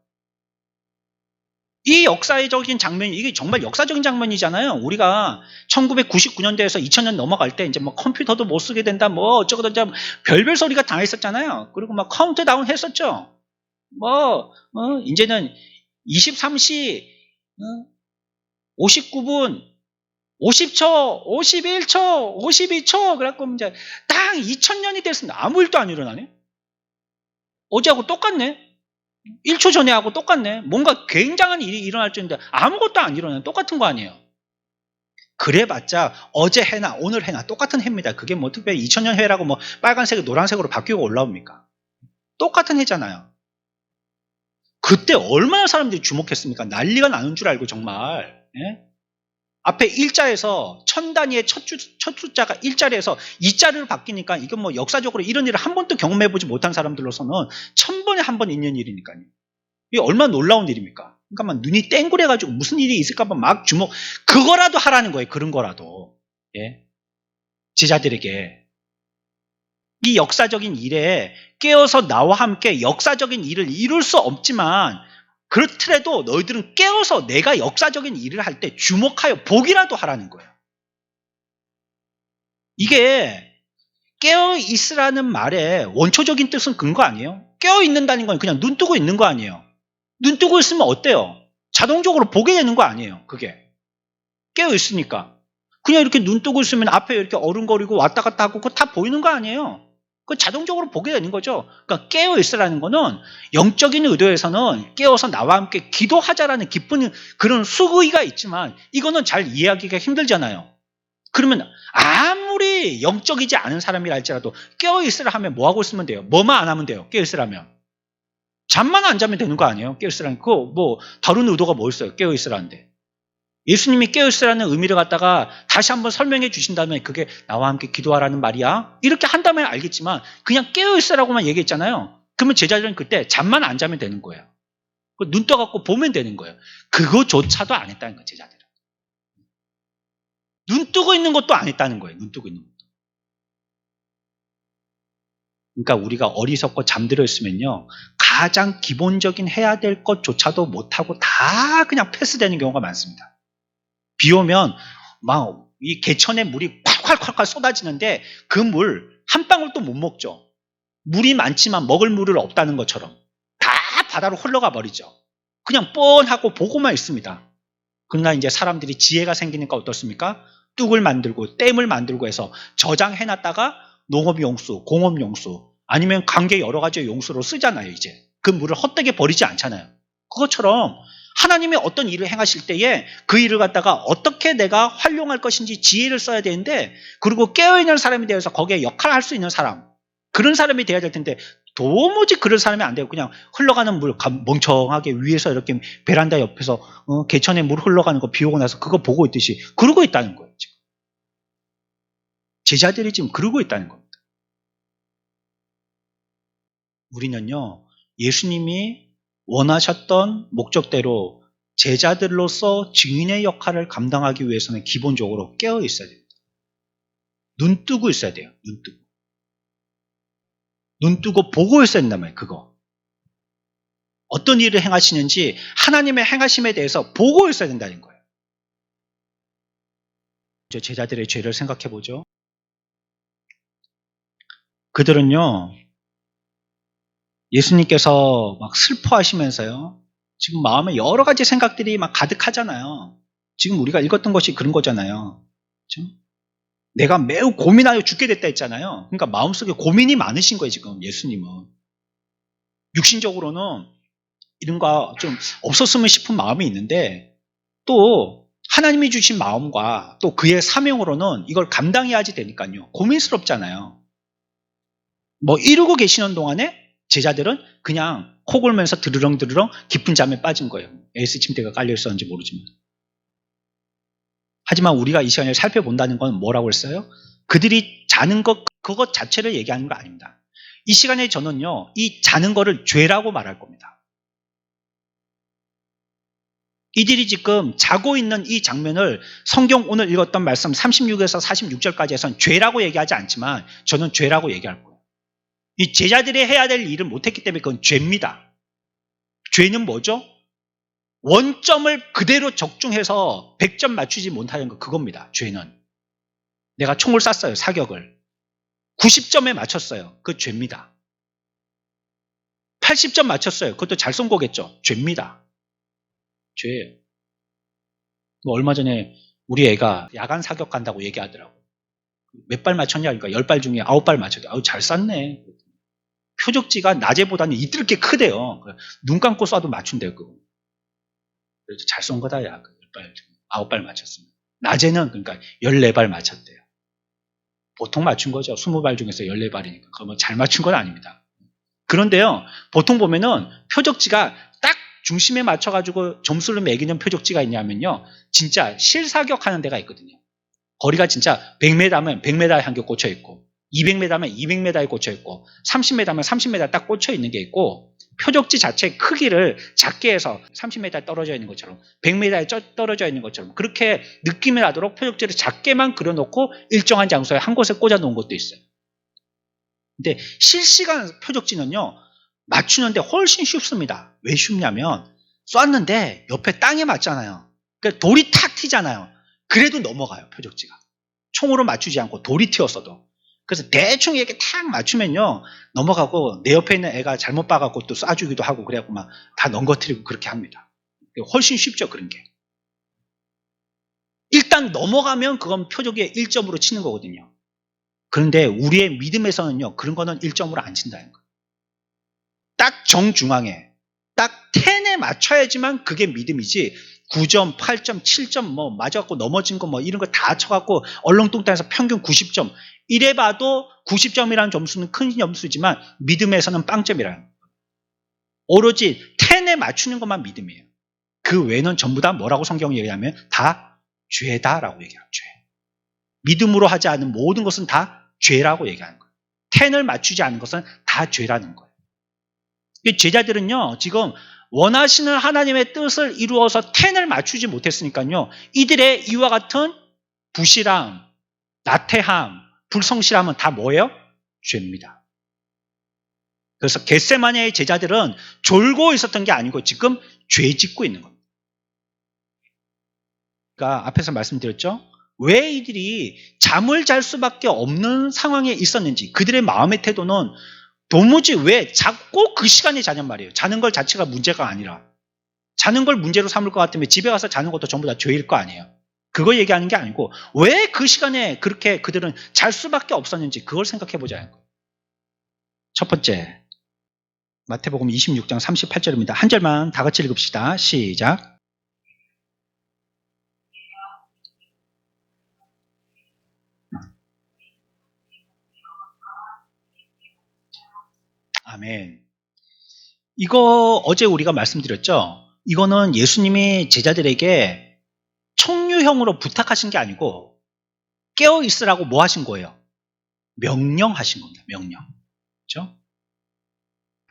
이 역사적인 장면이 이게 정말 역사적인 장면이잖아요. 우리가 1999년대에서 2000년 넘어갈 때 이제 뭐 컴퓨터도 못 쓰게 된다, 뭐 어쩌고저쩌고 별별 소리가 다 있었잖아요. 그리고 막 카운트다운 했었죠. 이제는 23시 59분 50초, 51초, 52초 그래갖고 이제 딱 2000년이 됐습니다. 아무 일도 안 일어나네. 어제하고 똑같네. 1초 전에 하고 똑같네. 뭔가 굉장한 일이 일어날 줄 알았는데 아무것도 안 일어나요. 똑같은 거 아니에요. 그래봤자 어제 해나 오늘 해나 똑같은 해입니다. 그게 뭐 특별히 2000년 해라고 뭐 빨간색, 노란색으로 바뀌고 올라옵니까? 똑같은 해잖아요. 그때 얼마나 사람들이 주목했습니까? 난리가 나는 줄 알고 정말. 예? 앞에 일자에서 천 단위의 첫 숫자가 일자리에서 이자리로 바뀌니까 이건 뭐 역사적으로 이런 일을 한 번도 경험해보지 못한 사람들로서는 1000번에 한 번 있는 일이니까요. 이게 얼마나 놀라운 일입니까? 그러니까 막 눈이 땡그래가지고 무슨 일이 있을까봐 막 그거라도 하라는 거예요. 그런 거라도. 예? 제자들에게. 이 역사적인 일에 깨어서 나와 함께 역사적인 일을 이룰 수 없지만 그렇더라도 너희들은 깨어서 내가 역사적인 일을 할 때 주목하여 보기라도 하라는 거예요. 이게 깨어 있으라는 말의 원초적인 뜻은 그런 거 아니에요? 깨어 있는다는 건 그냥 눈 뜨고 있는 거 아니에요? 눈 뜨고 있으면 어때요? 자동적으로 보게 되는 거 아니에요? 그게. 깨어 있으니까. 그냥 이렇게 눈 뜨고 있으면 앞에 이렇게 어른거리고 왔다 갔다 하고 그거 다 보이는 거 아니에요? 그 자동적으로 보게 되는 거죠. 그러니까 깨어 있으라는 거는 영적인 의도에서는 깨어서 나와 함께 기도하자라는 기쁜 그런 수의가 있지만 이거는 잘 이해하기가 힘들잖아요. 그러면 아무리 영적이지 않은 사람이라 할지라도 깨어 있으라 하면 뭐 하고 있으면 돼요? 뭐만 안 하면 돼요? 깨어 있으라면. 잠만 안 자면 되는 거 아니에요? 깨어 있으라는 그거 뭐 다른 의도가 뭐 있어요? 깨어 있으라는데. 예수님이 깨어있으라는 의미를 갖다가 다시 한번 설명해 주신다면 그게 나와 함께 기도하라는 말이야? 이렇게 한다면 알겠지만 그냥 깨어있으라고만 얘기했잖아요. 그러면 제자들은 그때 잠만 안 자면 되는 거예요. 눈 떠갖고 보면 되는 거예요. 그거조차도 안 했다는 거예요. 제자들은. 눈 뜨고 있는 것도 안 했다는 거예요. 눈 뜨고 있는 것도. 그러니까 우리가 어리석고 잠들어 있으면요. 가장 기본적인 해야 될 것조차도 못하고 다 그냥 패스되는 경우가 많습니다. 비 오면 막 이 개천에 물이 콸콸콸콸 쏟아지는데 그 물 한 방울도 못 먹죠. 물이 많지만 먹을 물을 없다는 것처럼 다 바다로 흘러가 버리죠. 그냥 뻔하고 보고만 있습니다. 그러나 이제 사람들이 지혜가 생기니까 어떻습니까? 뚝을 만들고 댐을 만들고 해서 저장해놨다가 농업용수, 공업용수 아니면 관계 여러 가지 용수로 쓰잖아요. 이제 그 물을 헛되게 버리지 않잖아요. 그것처럼 하나님이 어떤 일을 행하실 때에 그 일을 갖다가 어떻게 내가 활용할 것인지 지혜를 써야 되는데 그리고 깨어있는 사람이 되어서 거기에 역할을 할 수 있는 사람 그런 사람이 돼야 될 텐데 도무지 그런 사람이 안 되고 그냥 흘러가는 물 멍청하게 위에서 이렇게 베란다 옆에서 개천에 물 흘러가는 거 비 오고 나서 그거 보고 있듯이 그러고 있다는 거예요. 지금. 제자들이 지금 그러고 있다는 겁니다. 우리는요. 예수님이 원하셨던 목적대로 제자들로서 증인의 역할을 감당하기 위해서는 기본적으로 깨어 있어야 됩니다. 눈 뜨고 있어야 돼요. 눈 뜨고. 눈 뜨고 보고 있어야 된단 말이에요. 그거. 어떤 일을 행하시는지 하나님의 행하심에 대해서 보고 있어야 된다는 거예요. 제자들의 죄를 생각해 보죠. 그들은요, 예수님께서 막 슬퍼하시면서요, 지금 마음에 여러 가지 생각들이 막 가득하잖아요. 지금 우리가 읽었던 것이 그런 거잖아요. 그렇죠? 내가 매우 고민하여 죽게 됐다 했잖아요. 그러니까 마음속에 고민이 많으신 거예요, 지금 예수님은. 육신적으로는 이런 거 좀 없었으면 싶은 마음이 있는데, 또 하나님이 주신 마음과 또 그의 사명으로는 이걸 감당해야지 되니까요. 고민스럽잖아요. 뭐 이러고 계시는 동안에 제자들은 그냥 코 골면서 드르렁드르렁 깊은 잠에 빠진 거예요. 에이스 침대가 깔려 있었는지 모르지만. 하지만 우리가 이 시간에 살펴본다는 건 뭐라고 했어요? 그들이 자는 것, 그것 자체를 얘기하는 거 아닙니다. 이 시간에 저는요, 이 자는 거를 죄라고 말할 겁니다. 이들이 지금 자고 있는 이 장면을 성경 오늘 읽었던 말씀 36에서 46절까지에선 죄라고 얘기하지 않지만 저는 죄라고 얘기할 거예요. 이 제자들이 해야 될 일을 못했기 때문에 그건 죄입니다. 죄는 뭐죠? 원점을 그대로 적중해서 100점 맞추지 못하는 거, 그겁니다. 죄는. 내가 총을 쐈어요. 사격을. 90점에 맞췄어요. 그거 죄입니다. 80점 맞췄어요. 그것도 잘 쏜 거겠죠. 죄입니다. 죄예요. 뭐 얼마 전에 우리 애가 야간 사격한다고 얘기하더라고. 몇 발 맞췄냐? 그러니까 10발 중에 9발 맞췄대. 아우, 잘 쐈네. 표적지가 낮에보다는 이틀게 크대요. 눈 감고 쏴도 맞춘대요, 그거. 그래서 잘 쏜 거다, 야. 10발 중에 9발 맞췄습니다. 낮에는 그러니까 14발 맞췄대요. 보통 맞춘 거죠. 20발 중에서 14발이니까. 그러면 잘 맞춘 건 아닙니다. 그런데요, 보통 보면은 표적지가 딱 중심에 맞춰가지고 점수를 매기는 표적지가 있냐면요, 진짜 실사격하는 데가 있거든요. 거리가 진짜 100m면 100m에 한 개 꽂혀 있고, 200m면 200m에 꽂혀 있고, 30m면 30m 딱 꽂혀 있는 게 있고, 표적지 자체의 크기를 작게 해서 30m 떨어져 있는 것처럼, 100m에 떨어져 있는 것처럼 그렇게 느낌이 나도록 표적지를 작게만 그려놓고 일정한 장소에 한 곳에 꽂아 놓은 것도 있어요. 근데 실시간 표적지는요, 맞추는데 훨씬 쉽습니다. 왜 쉽냐면 쐈는데 옆에 땅에 맞잖아요. 그러니까 돌이 탁 튀잖아요. 그래도 넘어가요, 표적지가. 총으로 맞추지 않고 돌이 튀었어도. 그래서 대충 이렇게 탁 맞추면요, 넘어가고 내 옆에 있는 애가 잘못 봐갖고 또 쏴주기도 하고 그래갖고 막 다 넘거뜨리고 그렇게 합니다. 훨씬 쉽죠, 그런 게. 일단 넘어가면 그건 표적의 1점으로 치는 거거든요. 그런데 우리의 믿음에서는요, 그런 거는 1점으로 안 친다는 거예요. 딱 정중앙에, 딱 10에 맞춰야지만 그게 믿음이지, 9점, 8점, 7점 뭐 맞아갖고 넘어진 거 뭐 이런 거 다 쳐갖고 얼렁뚱땅해서 평균 90점. 이래 봐도 90점이라는 점수는 큰 점수지만 믿음에서는 빵점이라는 거예요. 오로지 10에 맞추는 것만 믿음이에요. 그 외에는 전부 다 뭐라고 성경이 얘기하면 다 죄다라고 얘기해요. 죄. 믿음으로 하지 않은 모든 것은 다 죄라고 얘기하는 거예요. 10을 맞추지 않은 것은 다 죄라는 거예요. 제자들은요, 지금 원하시는 하나님의 뜻을 이루어서 10을 맞추지 못했으니까요, 이들의 이와 같은 부실함, 나태함, 불성실함은 다 뭐예요? 죄입니다. 그래서 겟세마네의 제자들은 졸고 있었던 게 아니고 지금 죄 짓고 있는 겁니다. 그러니까 앞에서 말씀드렸죠? 왜 이들이 잠을 잘 수밖에 없는 상황에 있었는지, 그들의 마음의 태도는 도무지 왜 꼭 그 시간에 자냔 말이에요. 자는 걸 자체가 문제가 아니라, 자는 걸 문제로 삼을 것 같으면 집에 가서 자는 것도 전부 다 죄일 거 아니에요. 그거 얘기하는 게 아니고 왜 그 시간에 그렇게 그들은 잘 수밖에 없었는지 그걸 생각해 보자는 거예요. 첫 번째, 마태복음 26장 38절입니다. 한 절만 다 같이 읽읍시다. 시작. 아멘. 이거 어제 우리가 말씀드렸죠? 이거는 예수님이 제자들에게 청유형으로 부탁하신 게 아니고 깨어 있으라고 뭐 하신 거예요? 명령하신 겁니다. 명령. 그렇죠?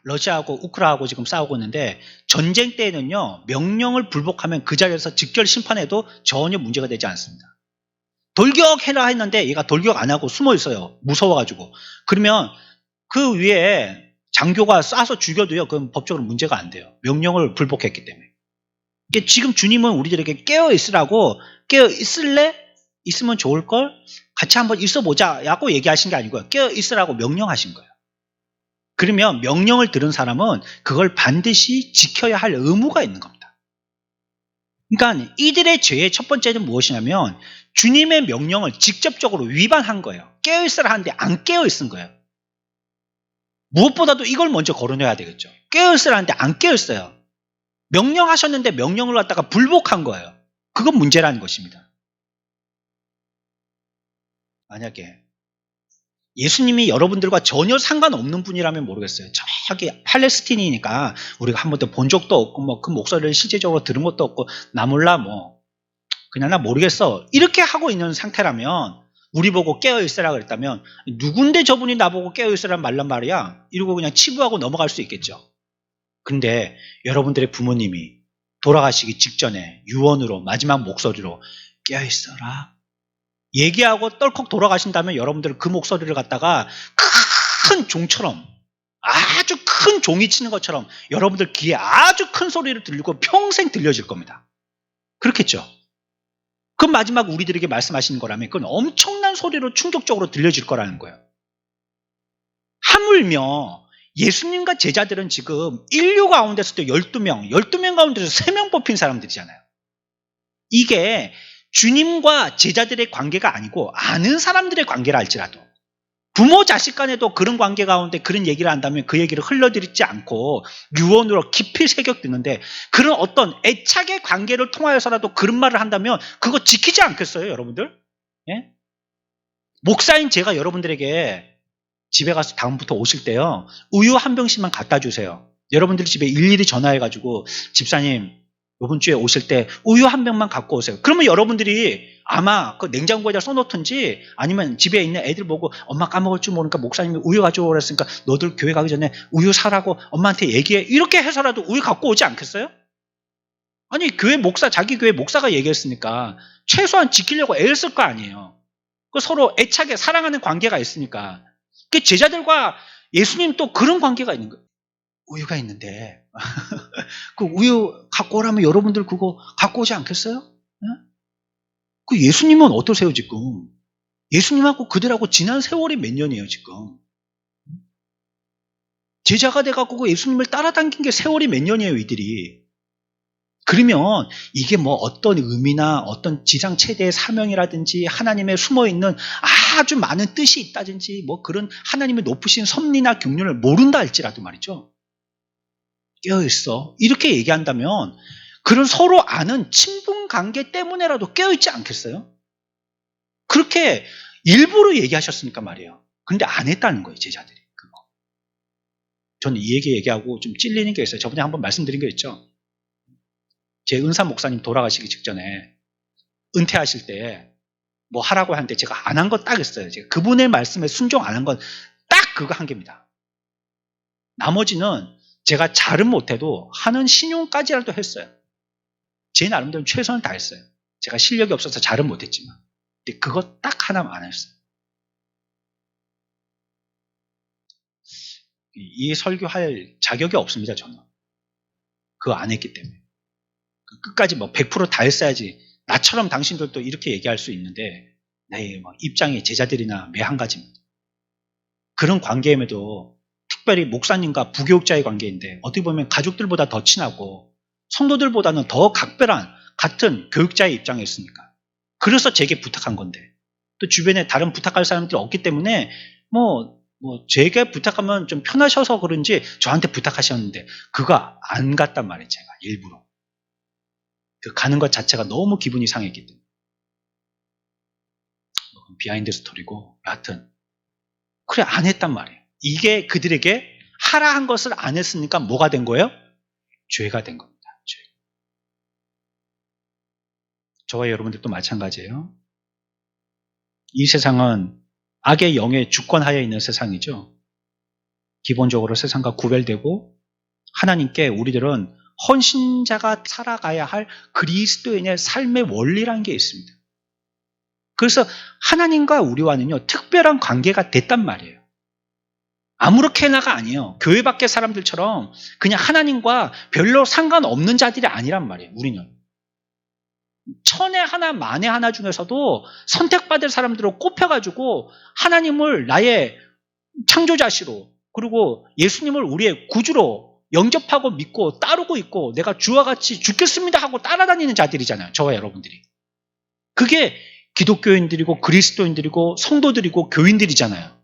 러시아하고 우크라이나하고 지금 싸우고 있는데 전쟁 때에는요, 명령을 불복하면 그 자리에서 즉결 심판해도 전혀 문제가 되지 않습니다. 돌격해라 했는데 얘가 돌격 안 하고 숨어 있어요. 무서워가지고. 그러면 그 위에 장교가 쏴서 죽여도요. 그건 법적으로 문제가 안 돼요. 명령을 불복했기 때문에. 지금 주님은 우리들에게 깨어 있으라고, 깨어 있을래? 있으면 좋을걸? 같이 한번 있어보자 라고 얘기하신 게 아니고요. 깨어 있으라고 명령하신 거예요. 그러면 명령을 들은 사람은 그걸 반드시 지켜야 할 의무가 있는 겁니다. 그러니까 이들의 죄의 첫 번째는 무엇이냐면 주님의 명령을 직접적으로 위반한 거예요. 깨어 있으라 하는데 안 깨어 있은 거예요. 무엇보다도 이걸 먼저 거론해야 되겠죠. 깨어 있으라 하는데 안 깨어 있어요. 명령하셨는데 명령을 갖다가 불복한 거예요. 그건 문제라는 것입니다. 만약에 예수님이 여러분들과 전혀 상관없는 분이라면 모르겠어요. 저기 팔레스틴이니까 우리가 한 번도 본 적도 없고 뭐 그 목소리를 실제적으로 들은 것도 없고 나 몰라 뭐 그냥 나 모르겠어 이렇게 하고 있는 상태라면 우리 보고 깨어있으라 그랬다면 누군데 저분이 나보고 깨어있으란 말란 말이야 이러고 그냥 치부하고 넘어갈 수 있겠죠. 근데 여러분들의 부모님이 돌아가시기 직전에 유언으로 마지막 목소리로 깨어있어라 얘기하고 떨컥 돌아가신다면 여러분들 그 목소리를 갖다가 큰 종처럼 아주 큰 종이 치는 것처럼 여러분들 귀에 아주 큰 소리를 들리고 평생 들려질 겁니다. 그렇겠죠? 그 마지막 우리들에게 말씀하시는 거라면 그건 엄청난 소리로 충격적으로 들려질 거라는 거예요. 하물며 예수님과 제자들은 지금 인류 가운데서도 12명, 12명 가운데서 3명 뽑힌 사람들이잖아요. 이게 주님과 제자들의 관계가 아니고 아는 사람들의 관계라 할지라도 부모 자식 간에도 그런 관계 가운데 그런 얘기를 한다면 그 얘기를 흘러드리지 않고 유언으로 깊이 새겨드는데 그런 어떤 애착의 관계를 통하여서라도 그런 말을 한다면 그거 지키지 않겠어요 여러분들? 예? 목사인 제가 여러분들에게 집에 가서 다음부터 오실 때요 우유 한 병씩만 갖다 주세요. 여러분들 집에 일일이 전화해가지고 집사님 이번 주에 오실 때 우유 한 병만 갖고 오세요. 그러면 여러분들이 아마 그 냉장고에다 써놓든지 아니면 집에 있는 애들 보고 엄마 까먹을 줄 모르니까 목사님이 우유 가져오라 그랬으니까 너들 교회 가기 전에 우유 사라고 엄마한테 얘기해. 이렇게 해서라도 우유 갖고 오지 않겠어요? 아니 교회 목사 자기 교회 목사가 얘기했으니까 최소한 지키려고 애를 쓸 거 아니에요. 그 서로 애착에 사랑하는 관계가 있으니까. 그 제자들과 예수님 또 그런 관계가 있는 거예요. 우유가 있는데 그 우유 갖고 오라면 여러분들 그거 갖고 오지 않겠어요? 네? 그 예수님은 어떠세요 지금? 예수님하고 그들하고 지난 세월이 몇 년이에요 지금? 제자가 돼갖고 그 예수님을 따라다닌 게 세월이 몇 년이에요 이들이. 그러면 이게 뭐 어떤 의미나 어떤 지상 최대의 사명이라든지 하나님의 숨어있는 아주 많은 뜻이 있다든지 뭐 그런 하나님의 높으신 섭리나 경륜을 모른다 할지라도 말이죠. 깨어있어. 이렇게 얘기한다면 그런 서로 아는 친분 관계 때문에라도 깨어있지 않겠어요? 그렇게 일부러 얘기하셨으니까 말이에요. 그런데 안 했다는 거예요, 제자들이. 그거. 저는 이 얘기하고 좀 찔리는 게 있어요. 저번에 한번 말씀드린 거 있죠? 제 은사 목사님 돌아가시기 직전에 은퇴하실 때 뭐 하라고 하는데 제가 안 한 거 딱 있어요. 제가 그분의 말씀에 순종 안 한 건 딱 그거 한 개입니다. 나머지는 제가 잘은 못해도 하는 신용까지라도 했어요. 제 나름대로 최선을 다했어요. 제가 실력이 없어서 잘은 못했지만. 근데 그거 딱 하나만 안 했어요. 이 설교할 자격이 없습니다, 저는. 그거 안 했기 때문에. 끝까지 뭐 100% 다 했어야지. 나처럼 당신들도 이렇게 얘기할 수 있는데, 내 입장이 제자들이나 매 한 가지입니다. 그런 관계임에도 특별히 목사님과 부교육자의 관계인데 어떻게 보면 가족들보다 더 친하고 성도들보다는 더 각별한 같은 교육자의 입장에 있으니까 그래서 제게 부탁한 건데 또 주변에 다른 부탁할 사람들이 없기 때문에 뭐 제게 부탁하면 좀 편하셔서 그런지 저한테 부탁하셨는데 그거 안 갔단 말이에요. 제가 일부러 그 가는 것 자체가 너무 기분이 상했기 때문에 비하인드 스토리고 여하튼 그래 안 했단 말이에요. 이게 그들에게 하라 한 것을 안 했으니까 뭐가 된 거예요? 죄가 된 겁니다. 죄. 저와 여러분들도 마찬가지예요. 이 세상은 악의 영의 주권하에 있는 세상이죠. 기본적으로 세상과 구별되고 하나님께 우리들은 헌신자가 살아가야 할 그리스도인의 삶의 원리라는 게 있습니다. 그래서 하나님과 우리와는요, 특별한 관계가 됐단 말이에요. 아무렇게나가 아니에요. 교회 밖의 사람들처럼 그냥 하나님과 별로 상관없는 자들이 아니란 말이에요. 우리는. 천에 하나 만에 하나 중에서도 선택받을 사람들로 꼽혀가지고 하나님을 나의 창조자시로, 그리고 예수님을 우리의 구주로 영접하고 믿고 따르고 있고 내가 주와 같이 죽겠습니다 하고 따라다니는 자들이잖아요. 저와 여러분들이. 그게 기독교인들이고 그리스도인들이고 성도들이고 교인들이잖아요.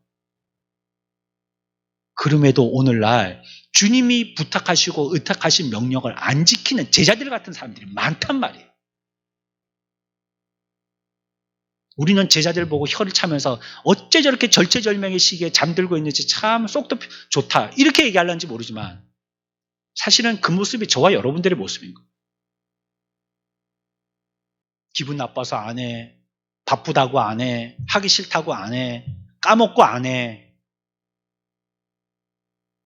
그럼에도 오늘날 주님이 부탁하시고 의탁하신 명령을 안 지키는 제자들 같은 사람들이 많단 말이에요. 우리는 제자들 보고 혀를 차면서 어째 저렇게 절체절명의 시기에 잠들고 있는지 참 쏙도 좋다 이렇게 얘기하려는지 모르지만 사실은 그 모습이 저와 여러분들의 모습인 거예요. 기분 나빠서 안 해, 바쁘다고 안 해, 하기 싫다고 안 해, 까먹고 안 해,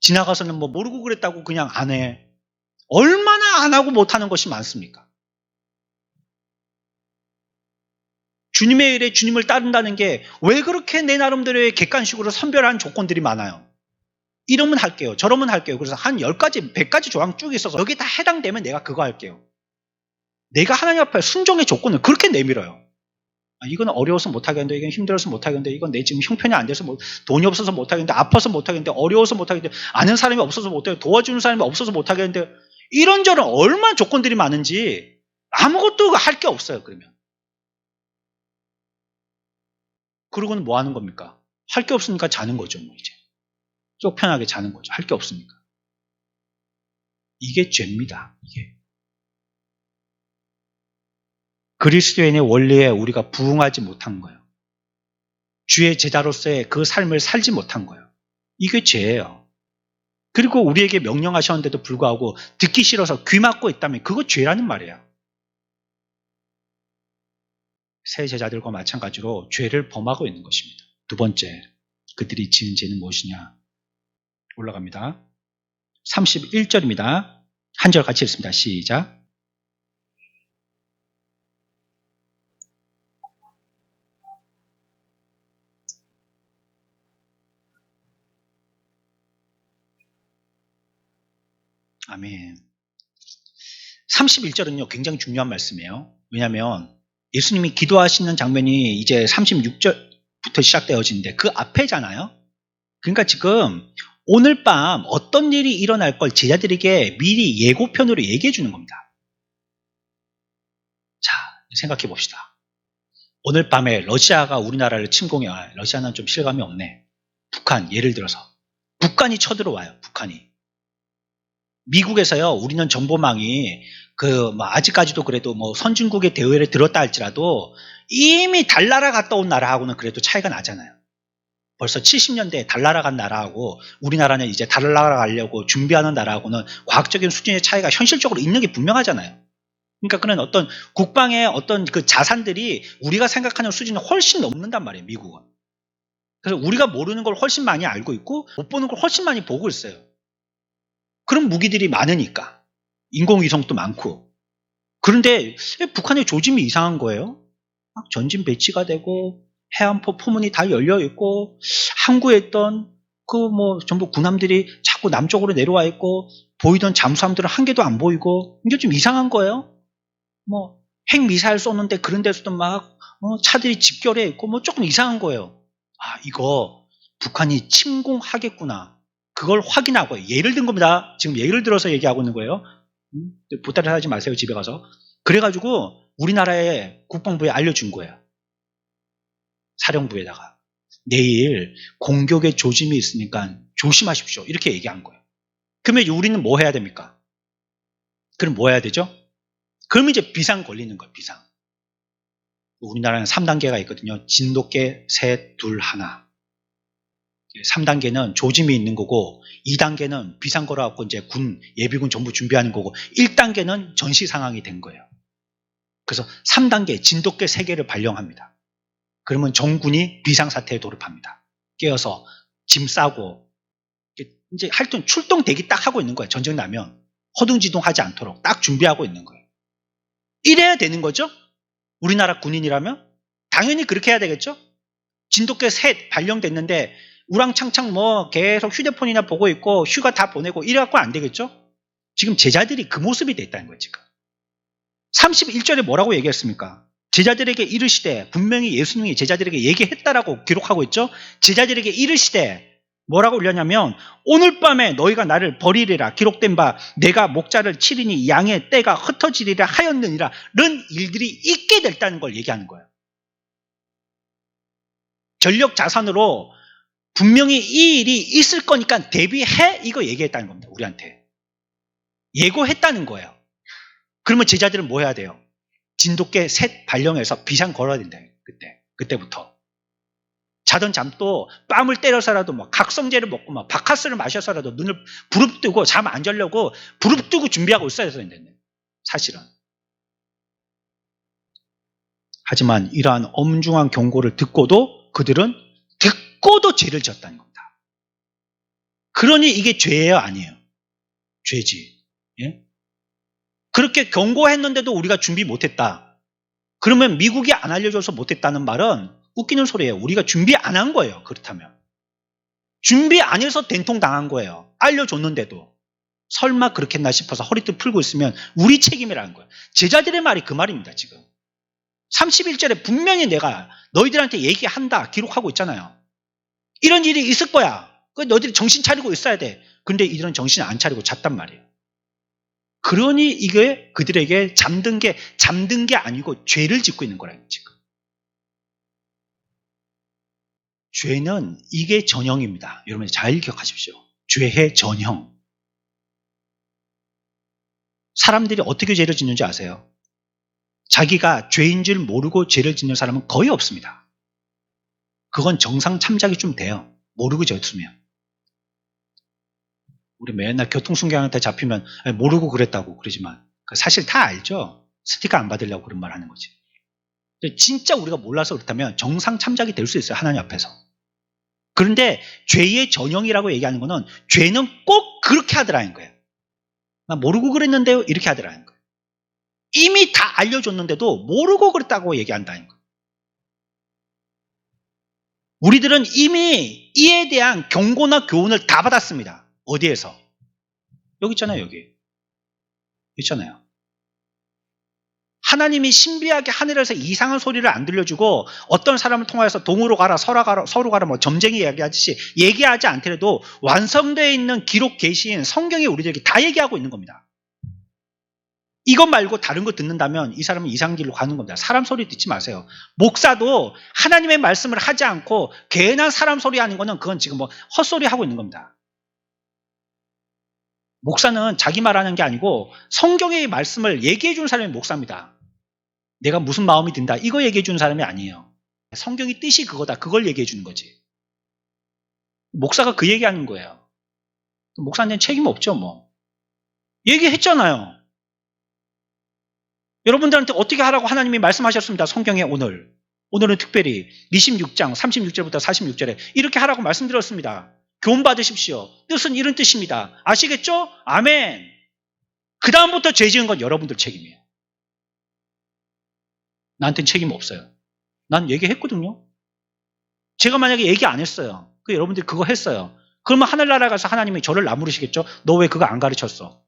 지나가서는 뭐 모르고 그랬다고 그냥 안 해. 얼마나 안 하고 못하는 것이 많습니까? 주님의 일에 주님을 따른다는 게 왜 그렇게 내 나름대로의 객관식으로 선별한 조건들이 많아요? 이러면 할게요. 저러면 할게요. 그래서 한 10가지, 100가지 조항 쭉 있어서 여기에 다 해당되면 내가 그거 할게요. 내가 하나님 앞에 순종의 조건을 그렇게 내밀어요. 이건 어려워서 못하겠는데, 이건 힘들어서 못하겠는데, 이건 내 지금 형편이 안 돼서 돈이 없어서 못하겠는데, 아파서 못하겠는데, 어려워서 못하겠는데, 아는 사람이 없어서 못하겠는데, 도와주는 사람이 없어서 못하겠는데, 이런저런 얼마나 조건들이 많은지 아무것도 할 게 없어요. 그러면. 그러고는 뭐 하는 겁니까? 할 게 없으니까 자는 거죠. 뭐 이제 쪽 편하게 자는 거죠. 할 게 없으니까. 이게 죄입니다. 이게. 그리스도인의 원리에 우리가 부응하지 못한 거예요. 주의 제자로서의 그 삶을 살지 못한 거예요. 이게 죄예요. 그리고 우리에게 명령하셨는데도 불구하고 듣기 싫어서 귀 막고 있다면 그거 죄라는 말이에요. 새 제자들과 마찬가지로 죄를 범하고 있는 것입니다. 두 번째, 그들이 지은 죄는 무엇이냐? 올라갑니다. 31절입니다. 한 절 같이 읽습니다. 시작. 아멘. 31절은요, 굉장히 중요한 말씀이에요. 왜냐하면 예수님이 기도하시는 장면이 이제 36절부터 시작되어지는데 그 앞에잖아요. 그러니까 지금 오늘 밤 어떤 일이 일어날 걸 제자들에게 미리 예고편으로 얘기해 주는 겁니다. 자, 생각해 봅시다. 오늘 밤에 러시아가 우리나라를 침공해 와요. 러시아는 좀 실감이 없네. 북한, 예를 들어서. 북한이 쳐들어와요. 북한이. 미국에서요, 우리는 정보망이 아직까지도 그래도 선진국의 대우에 들었다 할지라도 이미 달나라 갔다 온 나라하고는 그래도 차이가 나잖아요. 벌써 70년대에 달나라 간 나라하고 우리나라는 이제 달나라 가려고 준비하는 나라하고는 과학적인 수준의 차이가 현실적으로 있는 게 분명하잖아요. 그러니까 그런 어떤 국방의 어떤 그 자산들이 우리가 생각하는 수준은 훨씬 넘는단 말이에요, 미국은. 그래서 우리가 모르는 걸 훨씬 많이 알고 있고 못 보는 걸 훨씬 많이 보고 있어요. 그런 무기들이 많으니까. 인공위성도 많고. 그런데 북한의 조짐이 이상한 거예요. 막 전진 배치가 되고 해안포 포문이 다 열려 있고 항구에 있던 전부 군함들이 자꾸 남쪽으로 내려와 있고 보이던 잠수함들은 한 개도 안 보이고 이게 좀 이상한 거예요. 핵미사일 쏘는데 그런 데서도 막 차들이 집결해 있고 조금 이상한 거예요. 이거 북한이 침공하겠구나. 그걸 확인하고 예를 든 겁니다. 지금 예를 들어서 얘기하고 있는 거예요. 보따리 하지 마세요. 집에 가서. 그래가지고 우리나라의 국방부에 알려준 거예요. 사령부에다가. 내일 공격의 조짐이 있으니까 조심하십시오. 이렇게 얘기한 거예요. 그러면 우리는 뭐 해야 됩니까? 그럼 뭐 해야 되죠? 그럼 이제 비상 걸리는 거예요. 비상. 우리나라는 3단계가 있거든요. 진돗개, 셋, 둘, 하나. 3단계는 조짐이 있는 거고 2단계는 비상 걸어갖고 이제 예비군 전부 준비하는 거고 1단계는 전시 상황이 된 거예요. 그래서 3단계 진돗개 3개를 발령합니다. 그러면 정군이 비상사태에 돌입합니다. 깨어서 짐 싸고 이제 하여튼 출동 대기 딱 하고 있는 거예요. 전쟁 나면 허둥지둥하지 않도록 딱 준비하고 있는 거예요. 이래야 되는 거죠? 우리나라 군인이라면 당연히 그렇게 해야 되겠죠? 진돗개 셋 발령됐는데 우랑창창 뭐 계속 휴대폰이나 보고 있고 휴가 다 보내고 이래갖고 안 되겠죠? 지금 제자들이 그 모습이 됐다는 거예요. 지금 31절에 뭐라고 얘기했습니까? 제자들에게 이르시되, 분명히 예수님이 제자들에게 얘기했다라고 기록하고 있죠. 제자들에게 이르시되 뭐라고 올렸냐면, 오늘 밤에 너희가 나를 버리리라 기록된 바 내가 목자를 치리니 양의 떼가 흩어지리라 하였느니라. 는 일들이 있게 됐다는 걸 얘기하는 거예요. 전력 자산으로 분명히 이 일이 있을 거니까 대비해, 이거 얘기했다는 겁니다. 우리한테 예고했다는 거예요. 그러면 제자들은 뭐 해야 돼요? 진돗개 셋 발령해서 비상 걸어야 된다. 그때부터 자던 잠도 뺨을 때려서라도 막 각성제를 먹고 막 바카스를 마셔서라도 눈을 부릅뜨고 잠 안 자려고 부릅뜨고 준비하고 있어야 된다는, 사실은. 하지만 이러한 엄중한 경고를 듣고도 그들은 듣고도 죄를 지었다는 겁니다. 그러니 이게 죄예요, 아니에요? 죄지. 예? 그렇게 경고했는데도 우리가 준비 못했다. 그러면 미국이 안 알려줘서 못했다는 말은 웃기는 소리예요. 우리가 준비 안 한 거예요. 그렇다면 준비 안 해서 된통당한 거예요. 알려줬는데도. 설마 그렇겠나 싶어서 허리띠 풀고 있으면 우리 책임이라는 거예요. 제자들의 말이 그 말입니다. 지금 31절에 분명히 내가 너희들한테 얘기한다 기록하고 있잖아요. 이런 일이 있을 거야. 너희들이 정신 차리고 있어야 돼. 근데 이들은 정신 안 차리고 잤단 말이에요. 그러니 이게 그들에게 잠든 게 아니고 죄를 짓고 있는 거라는 거예요. 지금 죄는 이게 전형입니다. 여러분 잘 기억하십시오. 죄의 전형. 사람들이 어떻게 죄를 짓는지 아세요? 자기가 죄인 줄 모르고 죄를 짓는 사람은 거의 없습니다. 그건 정상 참작이 좀 돼요. 모르고 졌으면. 우리 맨날 교통순경한테 잡히면 모르고 그랬다고 그러지만 사실 다 알죠. 스티커 안 받으려고 그런 말 하는 거지. 진짜 우리가 몰라서 그렇다면 정상 참작이 될 수 있어요. 하나님 앞에서. 그런데 죄의 전형이라고 얘기하는 거는 죄는 꼭 그렇게 하더라는 거예요. 나 모르고 그랬는데요. 이렇게 하더라는 거예요. 이미 다 알려줬는데도 모르고 그랬다고 얘기한다는 거예요. 우리들은 이미 이에 대한 경고나 교훈을 다 받았습니다. 어디에서? 여기 있잖아요. 여기 있잖아요. 하나님이 신비하게 하늘에서 이상한 소리를 안 들려주고 어떤 사람을 통하여서 동으로 가라 서로 가라 뭐 점쟁이 얘기하듯이 얘기하지 않더라도 완성되어 있는 기록 계시인 성경이 우리들에게 다 얘기하고 있는 겁니다. 이것 말고 다른 거 듣는다면 이 사람은 이상한 길로 가는 겁니다. 사람 소리 듣지 마세요. 목사도 하나님의 말씀을 하지 않고 괜한 사람 소리 하는 거는 그건 지금 뭐 헛소리 하고 있는 겁니다. 목사는 자기 말하는 게 아니고 성경의 말씀을 얘기해 주는 사람이 목사입니다. 내가 무슨 마음이 든다 이거 얘기해 주는 사람이 아니에요. 성경의 뜻이 그거다. 그걸 얘기해 주는 거지. 목사가 그 얘기하는 거예요. 목사한테는 책임 없죠. 뭐 얘기했잖아요. 여러분들한테 어떻게 하라고 하나님이 말씀하셨습니다. 성경에 오늘은 특별히 26장 36절부터 46절에 이렇게 하라고 말씀드렸습니다. 교훈 받으십시오. 뜻은 이런 뜻입니다. 아시겠죠? 아멘. 그 다음부터 죄 지은 건 여러분들 책임이에요. 나한테는 책임 없어요. 난 얘기했거든요. 제가 만약에 얘기 안 했어요. 여러분들이 그거 했어요. 그러면 하늘나라 가서 하나님이 저를 나무르시겠죠? 너 왜 그거 안 가르쳤어?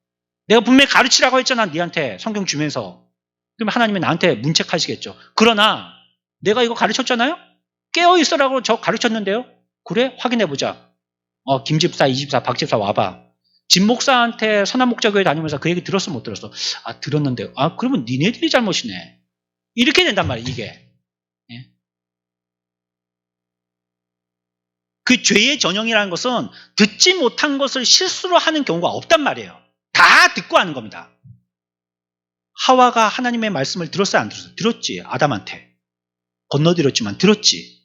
내가 분명히 가르치라고 했잖아. 니한테 성경 주면서. 그러면 하나님이 나한테 문책하시겠죠. 그러나 내가 이거 가르쳤잖아요? 깨어있으라고 저 가르쳤는데요? 그래? 확인해보자. 김 집사, 이 집사, 박 집사 와봐. 진 목사한테 선한 목자교회 다니면서 그 얘기 들었어 못 들었어? 들었는데. 그러면 니네들이 잘못이네. 이렇게 된단 말이에요. 이게. 예? 그 죄의 전형이라는 것은 듣지 못한 것을 실수로 하는 경우가 없단 말이에요. 다 듣고 하는 겁니다. 하와가 하나님의 말씀을 들었어요? 안 들었어요? 들었지. 아담한테. 건너들었지만 들었지.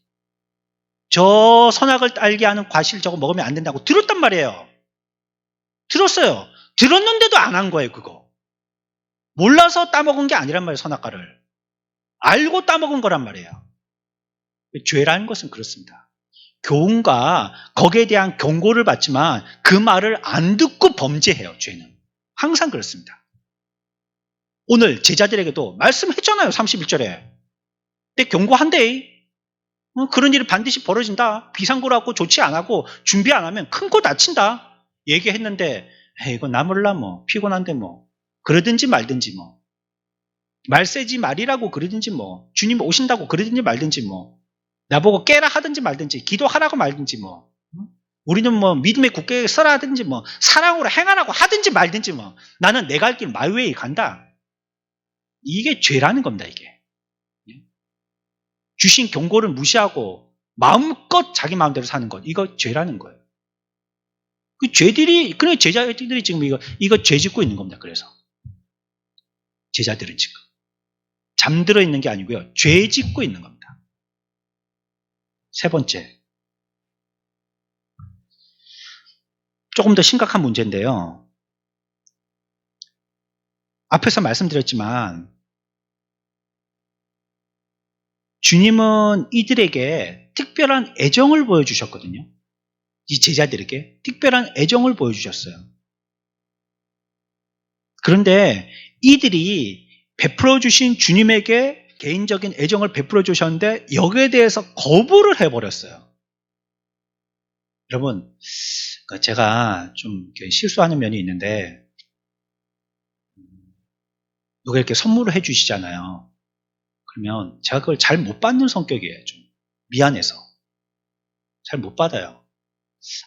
저 선악을 알게 하는 과실 저거 먹으면 안 된다고 들었단 말이에요. 들었어요. 들었는데도 안 한 거예요. 그거. 몰라서 따먹은 게 아니란 말이에요. 선악과를. 알고 따먹은 거란 말이에요. 죄라는 것은 그렇습니다. 교훈과 거기에 대한 경고를 받지만 그 말을 안 듣고 범죄해요. 죄는. 항상 그렇습니다. 오늘 제자들에게도 말씀했잖아요. 31절에. 내 경고한대. 그런 일이 반드시 벌어진다. 비상구라고 조치 안 하고 준비 안 하면 큰 거 다친다. 얘기했는데 이거 나 몰라 뭐 피곤한데 뭐 그러든지 말든지 뭐 말 세지 말이라고 그러든지 뭐 주님 오신다고 그러든지 말든지 뭐 나보고 깨라 하든지 말든지 기도하라고 말든지 뭐 우리는 뭐 믿음의 굳게 서라 하든지 뭐 사랑으로 행하라고 하든지 말든지 뭐 나는 내 갈 길 마이웨이 간다. 이게 죄라는 겁니다. 이게 주신 경고를 무시하고 마음껏 자기 마음대로 사는 것, 이거 죄라는 거예요. 그 죄들이, 그래 제자들이 지금 이거 죄 짓고 있는 겁니다. 그래서 제자들은 지금 잠들어 있는 게 아니고요, 죄 짓고 있는 겁니다. 세 번째, 조금 더 심각한 문제인데요. 앞에서 말씀드렸지만 주님은 이들에게 특별한 애정을 보여주셨거든요. 이 제자들에게 특별한 애정을 보여주셨어요. 그런데 이들이 베풀어 주신 주님에게 개인적인 애정을 베풀어 주셨는데 여기에 대해서 거부를 해버렸어요. 여러분, 제가 좀 실수하는 면이 있는데 누가 이렇게 선물을 해주시잖아요. 그러면 제가 그걸 잘 못 받는 성격이에요. 좀 미안해서 잘 못 받아요.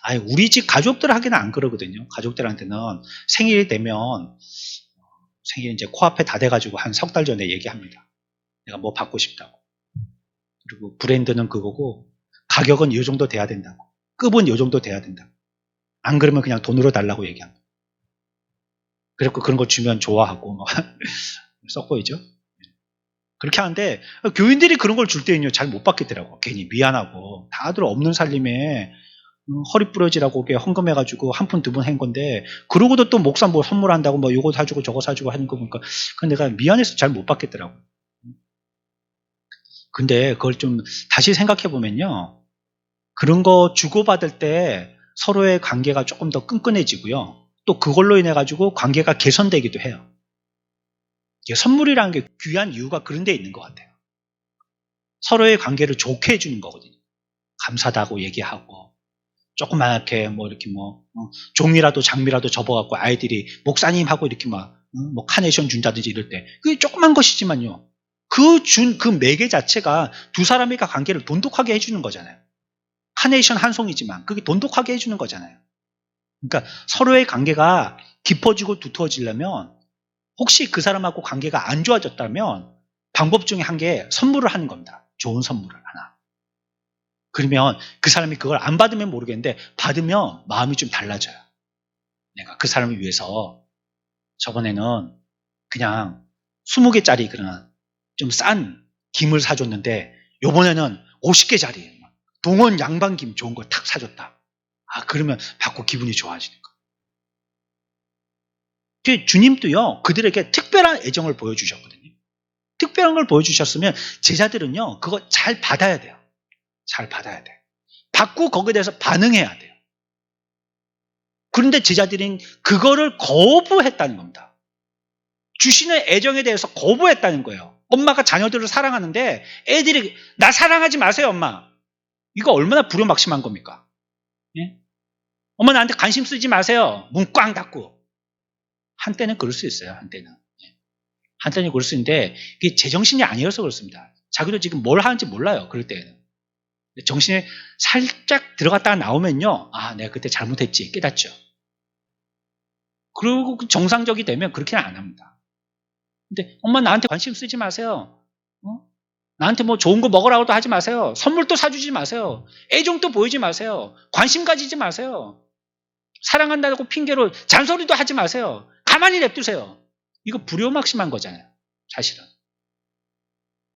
아니, 우리 집 가족들하고는 안 그러거든요. 가족들한테는 생일이 되면 생일 이제 코앞에 다 돼가지고 한 석 달 전에 얘기합니다. 내가 뭐 받고 싶다고. 그리고 브랜드는 그거고 가격은 이 정도 돼야 된다고. 급은 이 정도 돼야 된다고. 안 그러면 그냥 돈으로 달라고 얘기합니다. 그리고 그런 거 주면 좋아하고 뭐 썩보이죠? 그렇게 하는데 교인들이 그런 걸 줄 때는요 잘 못 받겠더라고. 괜히 미안하고 다들 없는 살림에 허리 부러지라고 헌금해가지고 한 푼 두 푼 한 건데 그러고도 또 목사 뭐 선물한다고 뭐 요거 사주고 저거 사주고 하는 거 보니까 그건 내가 미안해서 잘 못 받겠더라고. 근데 그걸 좀 다시 생각해 보면요, 그런 거 주고받을 때 서로의 관계가 조금 더 끈끈해지고요, 또 그걸로 인해 가지고 관계가 개선되기도 해요. 선물이라는 게 귀한 이유가 그런 데 있는 것 같아요. 서로의 관계를 좋게 해주는 거거든요. 감사하다고 얘기하고 조그맣게 뭐 이렇게 뭐 종이라도 장미라도 접어갖고 아이들이 목사님하고 이렇게 막 뭐 카네이션 준다든지 이럴 때 그게 조그만 것이지만요, 그 매개 자체가 두 사람의 관계를 돈독하게 해주는 거잖아요. 카네이션 한 송이지만 그게 돈독하게 해주는 거잖아요. 그러니까 서로의 관계가 깊어지고 두터워지려면 혹시 그 사람하고 관계가 안 좋아졌다면 방법 중에 한 개 선물을 하는 겁니다. 좋은 선물을 하나. 그러면 그 사람이 그걸 안 받으면 모르겠는데 받으면 마음이 좀 달라져요. 내가 그 사람을 위해서 저번에는 그냥 20개짜리 그런 좀 싼 김을 사줬는데 요번에는 50개짜리 동원 양반김 좋은 거 탁 사줬다. 그러면 받고 기분이 좋아지는 거예요. 주님도요 그들에게 특별한 애정을 보여주셨거든요. 특별한 걸 보여주셨으면 제자들은요 그거 잘 받아야 돼요. 잘 받아야 돼요. 받고 거기에 대해서 반응해야 돼요. 그런데 제자들은 그거를 거부했다는 겁니다. 주시는 애정에 대해서 거부했다는 거예요. 엄마가 자녀들을 사랑하는데 애들이 나 사랑하지 마세요 엄마. 이거 얼마나 불효막심한 겁니까? 예? 엄마 나한테 관심 쓰지 마세요. 문 꽝 닫고. 한때는 그럴 수 있어요. 한때는 그럴 수 있는데 이게 제정신이 아니어서 그렇습니다. 자기도 지금 뭘 하는지 몰라요. 그럴 때는. 정신에 살짝 들어갔다가 나오면요, 내가 그때 잘못했지 깨닫죠. 그리고 정상적이 되면 그렇게는 안 합니다. 근데 엄마 나한테 관심 쓰지 마세요. 나한테 뭐 좋은 거 먹으라고도 하지 마세요. 선물도 사주지 마세요. 애정도 보이지 마세요. 관심 가지지 마세요. 사랑한다고 핑계로 잔소리도 하지 마세요. 가만히 냅두세요. 이거 불효막심한 거잖아요. 사실은.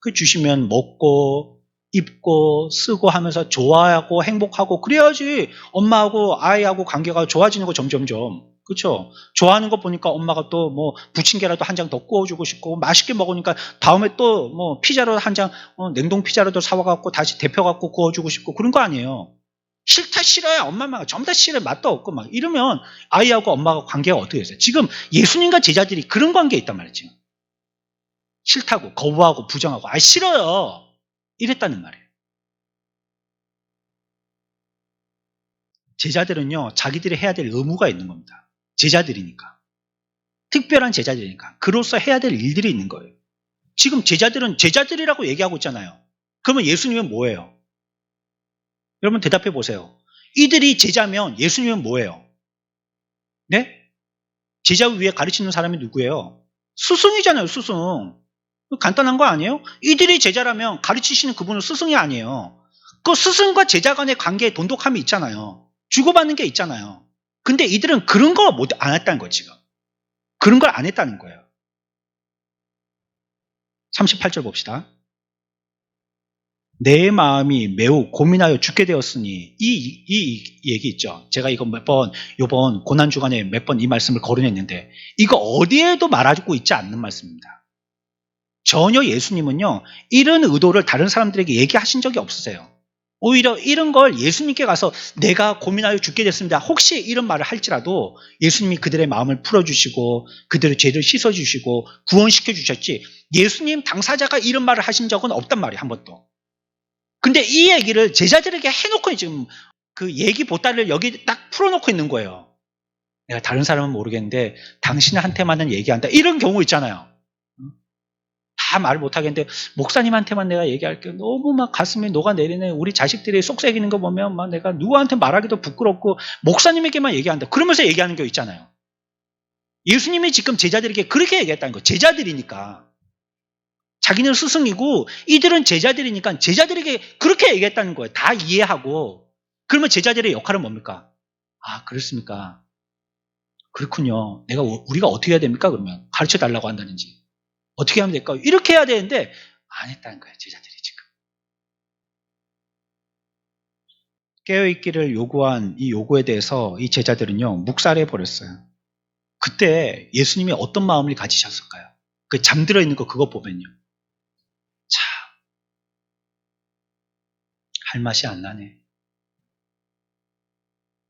그 주시면 먹고 입고 쓰고 하면서 좋아하고 행복하고 그래야지 엄마하고 아이하고 관계가 좋아지는 거 점점점. 그렇죠? 좋아하는 거 보니까 엄마가 또 뭐 부침개라도 한 장 더 구워주고 싶고 맛있게 먹으니까 다음에 또 뭐 피자로 한 장 냉동 피자라도 사와갖고 다시 데펴갖고 구워주고 싶고 그런 거 아니에요. 싫다 싫어요. 엄마가 전부 다 싫어요. 맛도 없고 막 이러면 아이하고 엄마가 관계가 어떻게 됐어요? 지금 예수님과 제자들이 그런 관계에 있단 말이죠. 싫다고 거부하고 부정하고 싫어요. 이랬다는 말이에요. 제자들은요, 자기들이 해야 될 의무가 있는 겁니다. 제자들이니까. 특별한 제자들이니까. 그로서 해야 될 일들이 있는 거예요. 지금 제자들은 제자들이라고 얘기하고 있잖아요. 그러면 예수님은 뭐예요? 여러분 대답해 보세요. 이들이 제자면 예수님은 뭐예요? 네? 제자 위에 가르치는 사람이 누구예요? 스승이잖아요, 스승. 간단한 거 아니에요? 이들이 제자라면 가르치시는 그분은 스승이 아니에요. 그 스승과 제자 간의 관계에 돈독함이 있잖아요. 주고받는 게 있잖아요. 근데 이들은 그런 거 안 했다는 거예요, 지금. 그런 걸 안 했다는 거예요. 38절 봅시다. 내 마음이 매우 고민하여 죽게 되었으니 이 얘기 있죠. 제가 이거 요번 고난주간에 몇 번 이 말씀을 거론했는데 이거 어디에도 말하고 있지 않는 말씀입니다. 전혀 예수님은요, 이런 의도를 다른 사람들에게 얘기하신 적이 없으세요. 오히려 이런 걸 예수님께 가서 내가 고민하여 죽게 됐습니다. 혹시 이런 말을 할지라도 예수님이 그들의 마음을 풀어주시고 그들의 죄를 씻어주시고 구원시켜 주셨지 예수님 당사자가 이런 말을 하신 적은 없단 말이에요. 한 번도. 근데 이 얘기를 제자들에게 해놓고 지금 그 얘기 보따리를 여기 딱 풀어놓고 있는 거예요. 내가 다른 사람은 모르겠는데 당신한테만은 얘기한다. 이런 경우 있잖아요. 다 말 못하겠는데 목사님한테만 내가 얘기할게. 너무 막 가슴이 녹아내리네. 우리 자식들이 속삭이는 거 보면 막 내가 누구한테 말하기도 부끄럽고 목사님에게만 얘기한다. 그러면서 얘기하는 게 있잖아요. 예수님이 지금 제자들에게 그렇게 얘기했다는 거예요. 제자들이니까. 자기는 스승이고 이들은 제자들이니까 제자들에게 그렇게 얘기했다는 거예요. 다 이해하고. 그러면 제자들의 역할은 뭡니까? 아, 그렇습니까? 그렇군요. 우리가 어떻게 해야 됩니까? 그러면 가르쳐 달라고 한다든지. 어떻게 하면 될까요? 이렇게 해야 되는데 안 했다는 거예요. 제자들이 지금. 깨어있기를 요구한 이 요구에 대해서 이 제자들은요. 묵살해 버렸어요. 그때 예수님이 어떤 마음을 가지셨을까요? 그 잠들어 있는 거 그거 보면요. 참, 할 맛이 안 나네.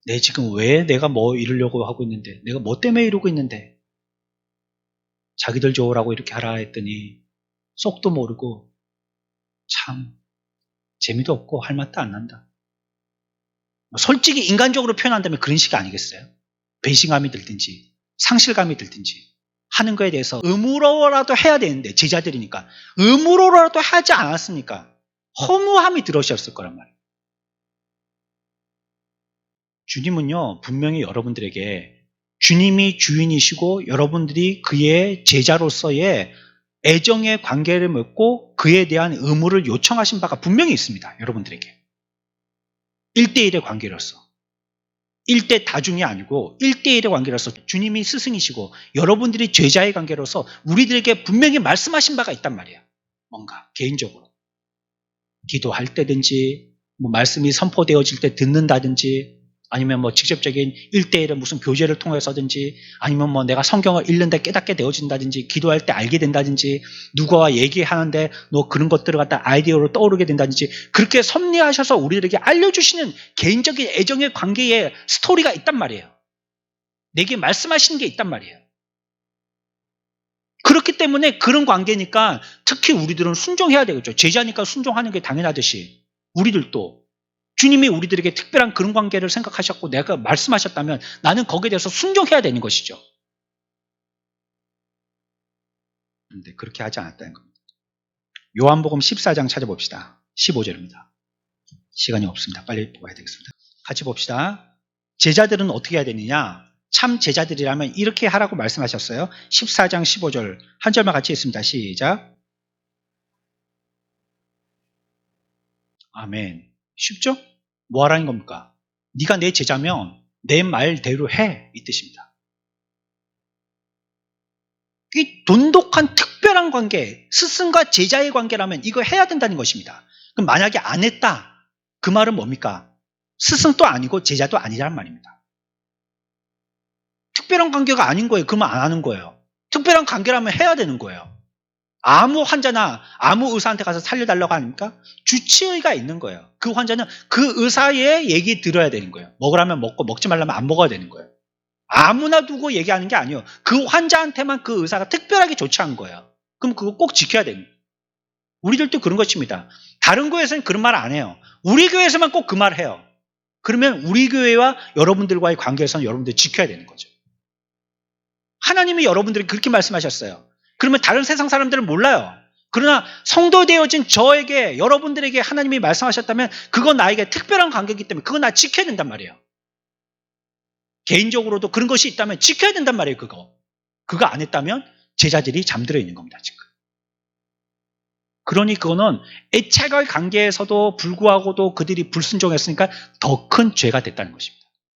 내 지금 왜 내가 뭐 이루려고 하고 있는데 내가 뭐 때문에 이러고 있는데 자기들 좋으라고 이렇게 하라 했더니 속도 모르고 참 재미도 없고 할 맛도 안 난다. 솔직히 인간적으로 표현한다면 그런 식이 아니겠어요? 배신감이 들든지 상실감이 들든지 하는 거에 대해서 의무로라도 해야 되는데 제자들이니까 의무로라도 하지 않았으니까 허무함이 들으셨을 거란 말이에요. 주님은요 분명히 여러분들에게 주님이 주인이시고 여러분들이 그의 제자로서의 애정의 관계를 맺고 그에 대한 의무를 요청하신 바가 분명히 있습니다. 여러분들에게. 1대1의 관계로서. 1대 다중이 아니고 1대1의 관계로서 주님이 스승이시고 여러분들이 제자의 관계로서 우리들에게 분명히 말씀하신 바가 있단 말이에요. 뭔가 개인적으로. 기도할 때든지 뭐 말씀이 선포되어질 때 듣는다든지 아니면 뭐 직접적인 1대1의 무슨 교제를 통해서든지 아니면 뭐 내가 성경을 읽는데 깨닫게 되어진다든지 기도할 때 알게 된다든지 누구와 얘기하는데 너 그런 것들을 갖다 아이디어로 떠오르게 된다든지 그렇게 섭리하셔서 우리들에게 알려주시는 개인적인 애정의 관계에 스토리가 있단 말이에요. 내게 말씀하시는 게 있단 말이에요. 그렇기 때문에 그런 관계니까 특히 우리들은 순종해야 되겠죠. 제자니까 순종하는 게 당연하듯이 우리들도 주님이 우리들에게 특별한 그런 관계를 생각하셨고 내가 말씀하셨다면 나는 거기에 대해서 순종해야 되는 것이죠. 그런데 그렇게 하지 않았다는 겁니다. 요한복음 14장 찾아봅시다. 15절입니다. 시간이 없습니다. 빨리 봐야 되겠습니다. 같이 봅시다. 제자들은 어떻게 해야 되느냐? 참 제자들이라면 이렇게 하라고 말씀하셨어요. 14장 15절 한 절만 같이 읽습니다. 시작. 아멘. 쉽죠? 뭐 하라는 겁니까? 네가 내 제자면 내 말대로 해. 이 뜻입니다. 이 돈독한 특별한 관계, 스승과 제자의 관계라면 이거 해야 된다는 것입니다. 그럼 만약에 안 했다. 그 말은 뭡니까? 스승도 아니고 제자도 아니란 말입니다. 특별한 관계가 아닌 거예요. 그러면 안 하는 거예요. 특별한 관계라면 해야 되는 거예요. 아무 환자나 아무 의사한테 가서 살려달라고 하니까 주치의가 있는 거예요. 그 환자는 그 의사의 얘기 들어야 되는 거예요. 먹으라면 먹고 먹지 말라면 안 먹어야 되는 거예요. 아무나 두고 얘기하는 게 아니에요. 그 환자한테만 그 의사가 특별하게 조치한 거예요. 그럼 그거 꼭 지켜야 됩니다. 우리들도 그런 것입니다. 다른 교회에서는 그런 말 안 해요. 우리 교회에서만 꼭 그 말 해요. 그러면 우리 교회와 여러분들과의 관계에서는 여러분들이 지켜야 되는 거죠. 하나님이 여러분들에게 그렇게 말씀하셨어요. 그러면 다른 세상 사람들은 몰라요. 그러나 성도 되어진 저에게, 여러분들에게 하나님이 말씀하셨다면 그건 나에게 특별한 관계이기 때문에 그건 나 지켜야 된단 말이에요. 개인적으로도 그런 것이 있다면 지켜야 된단 말이에요. 그거 안 했다면 제자들이 잠들어 있는 겁니다. 지금. 그러니 그거는 애착의 관계에서도 불구하고도 그들이 불순종했으니까 더 큰 죄가 됐다는 것입니다.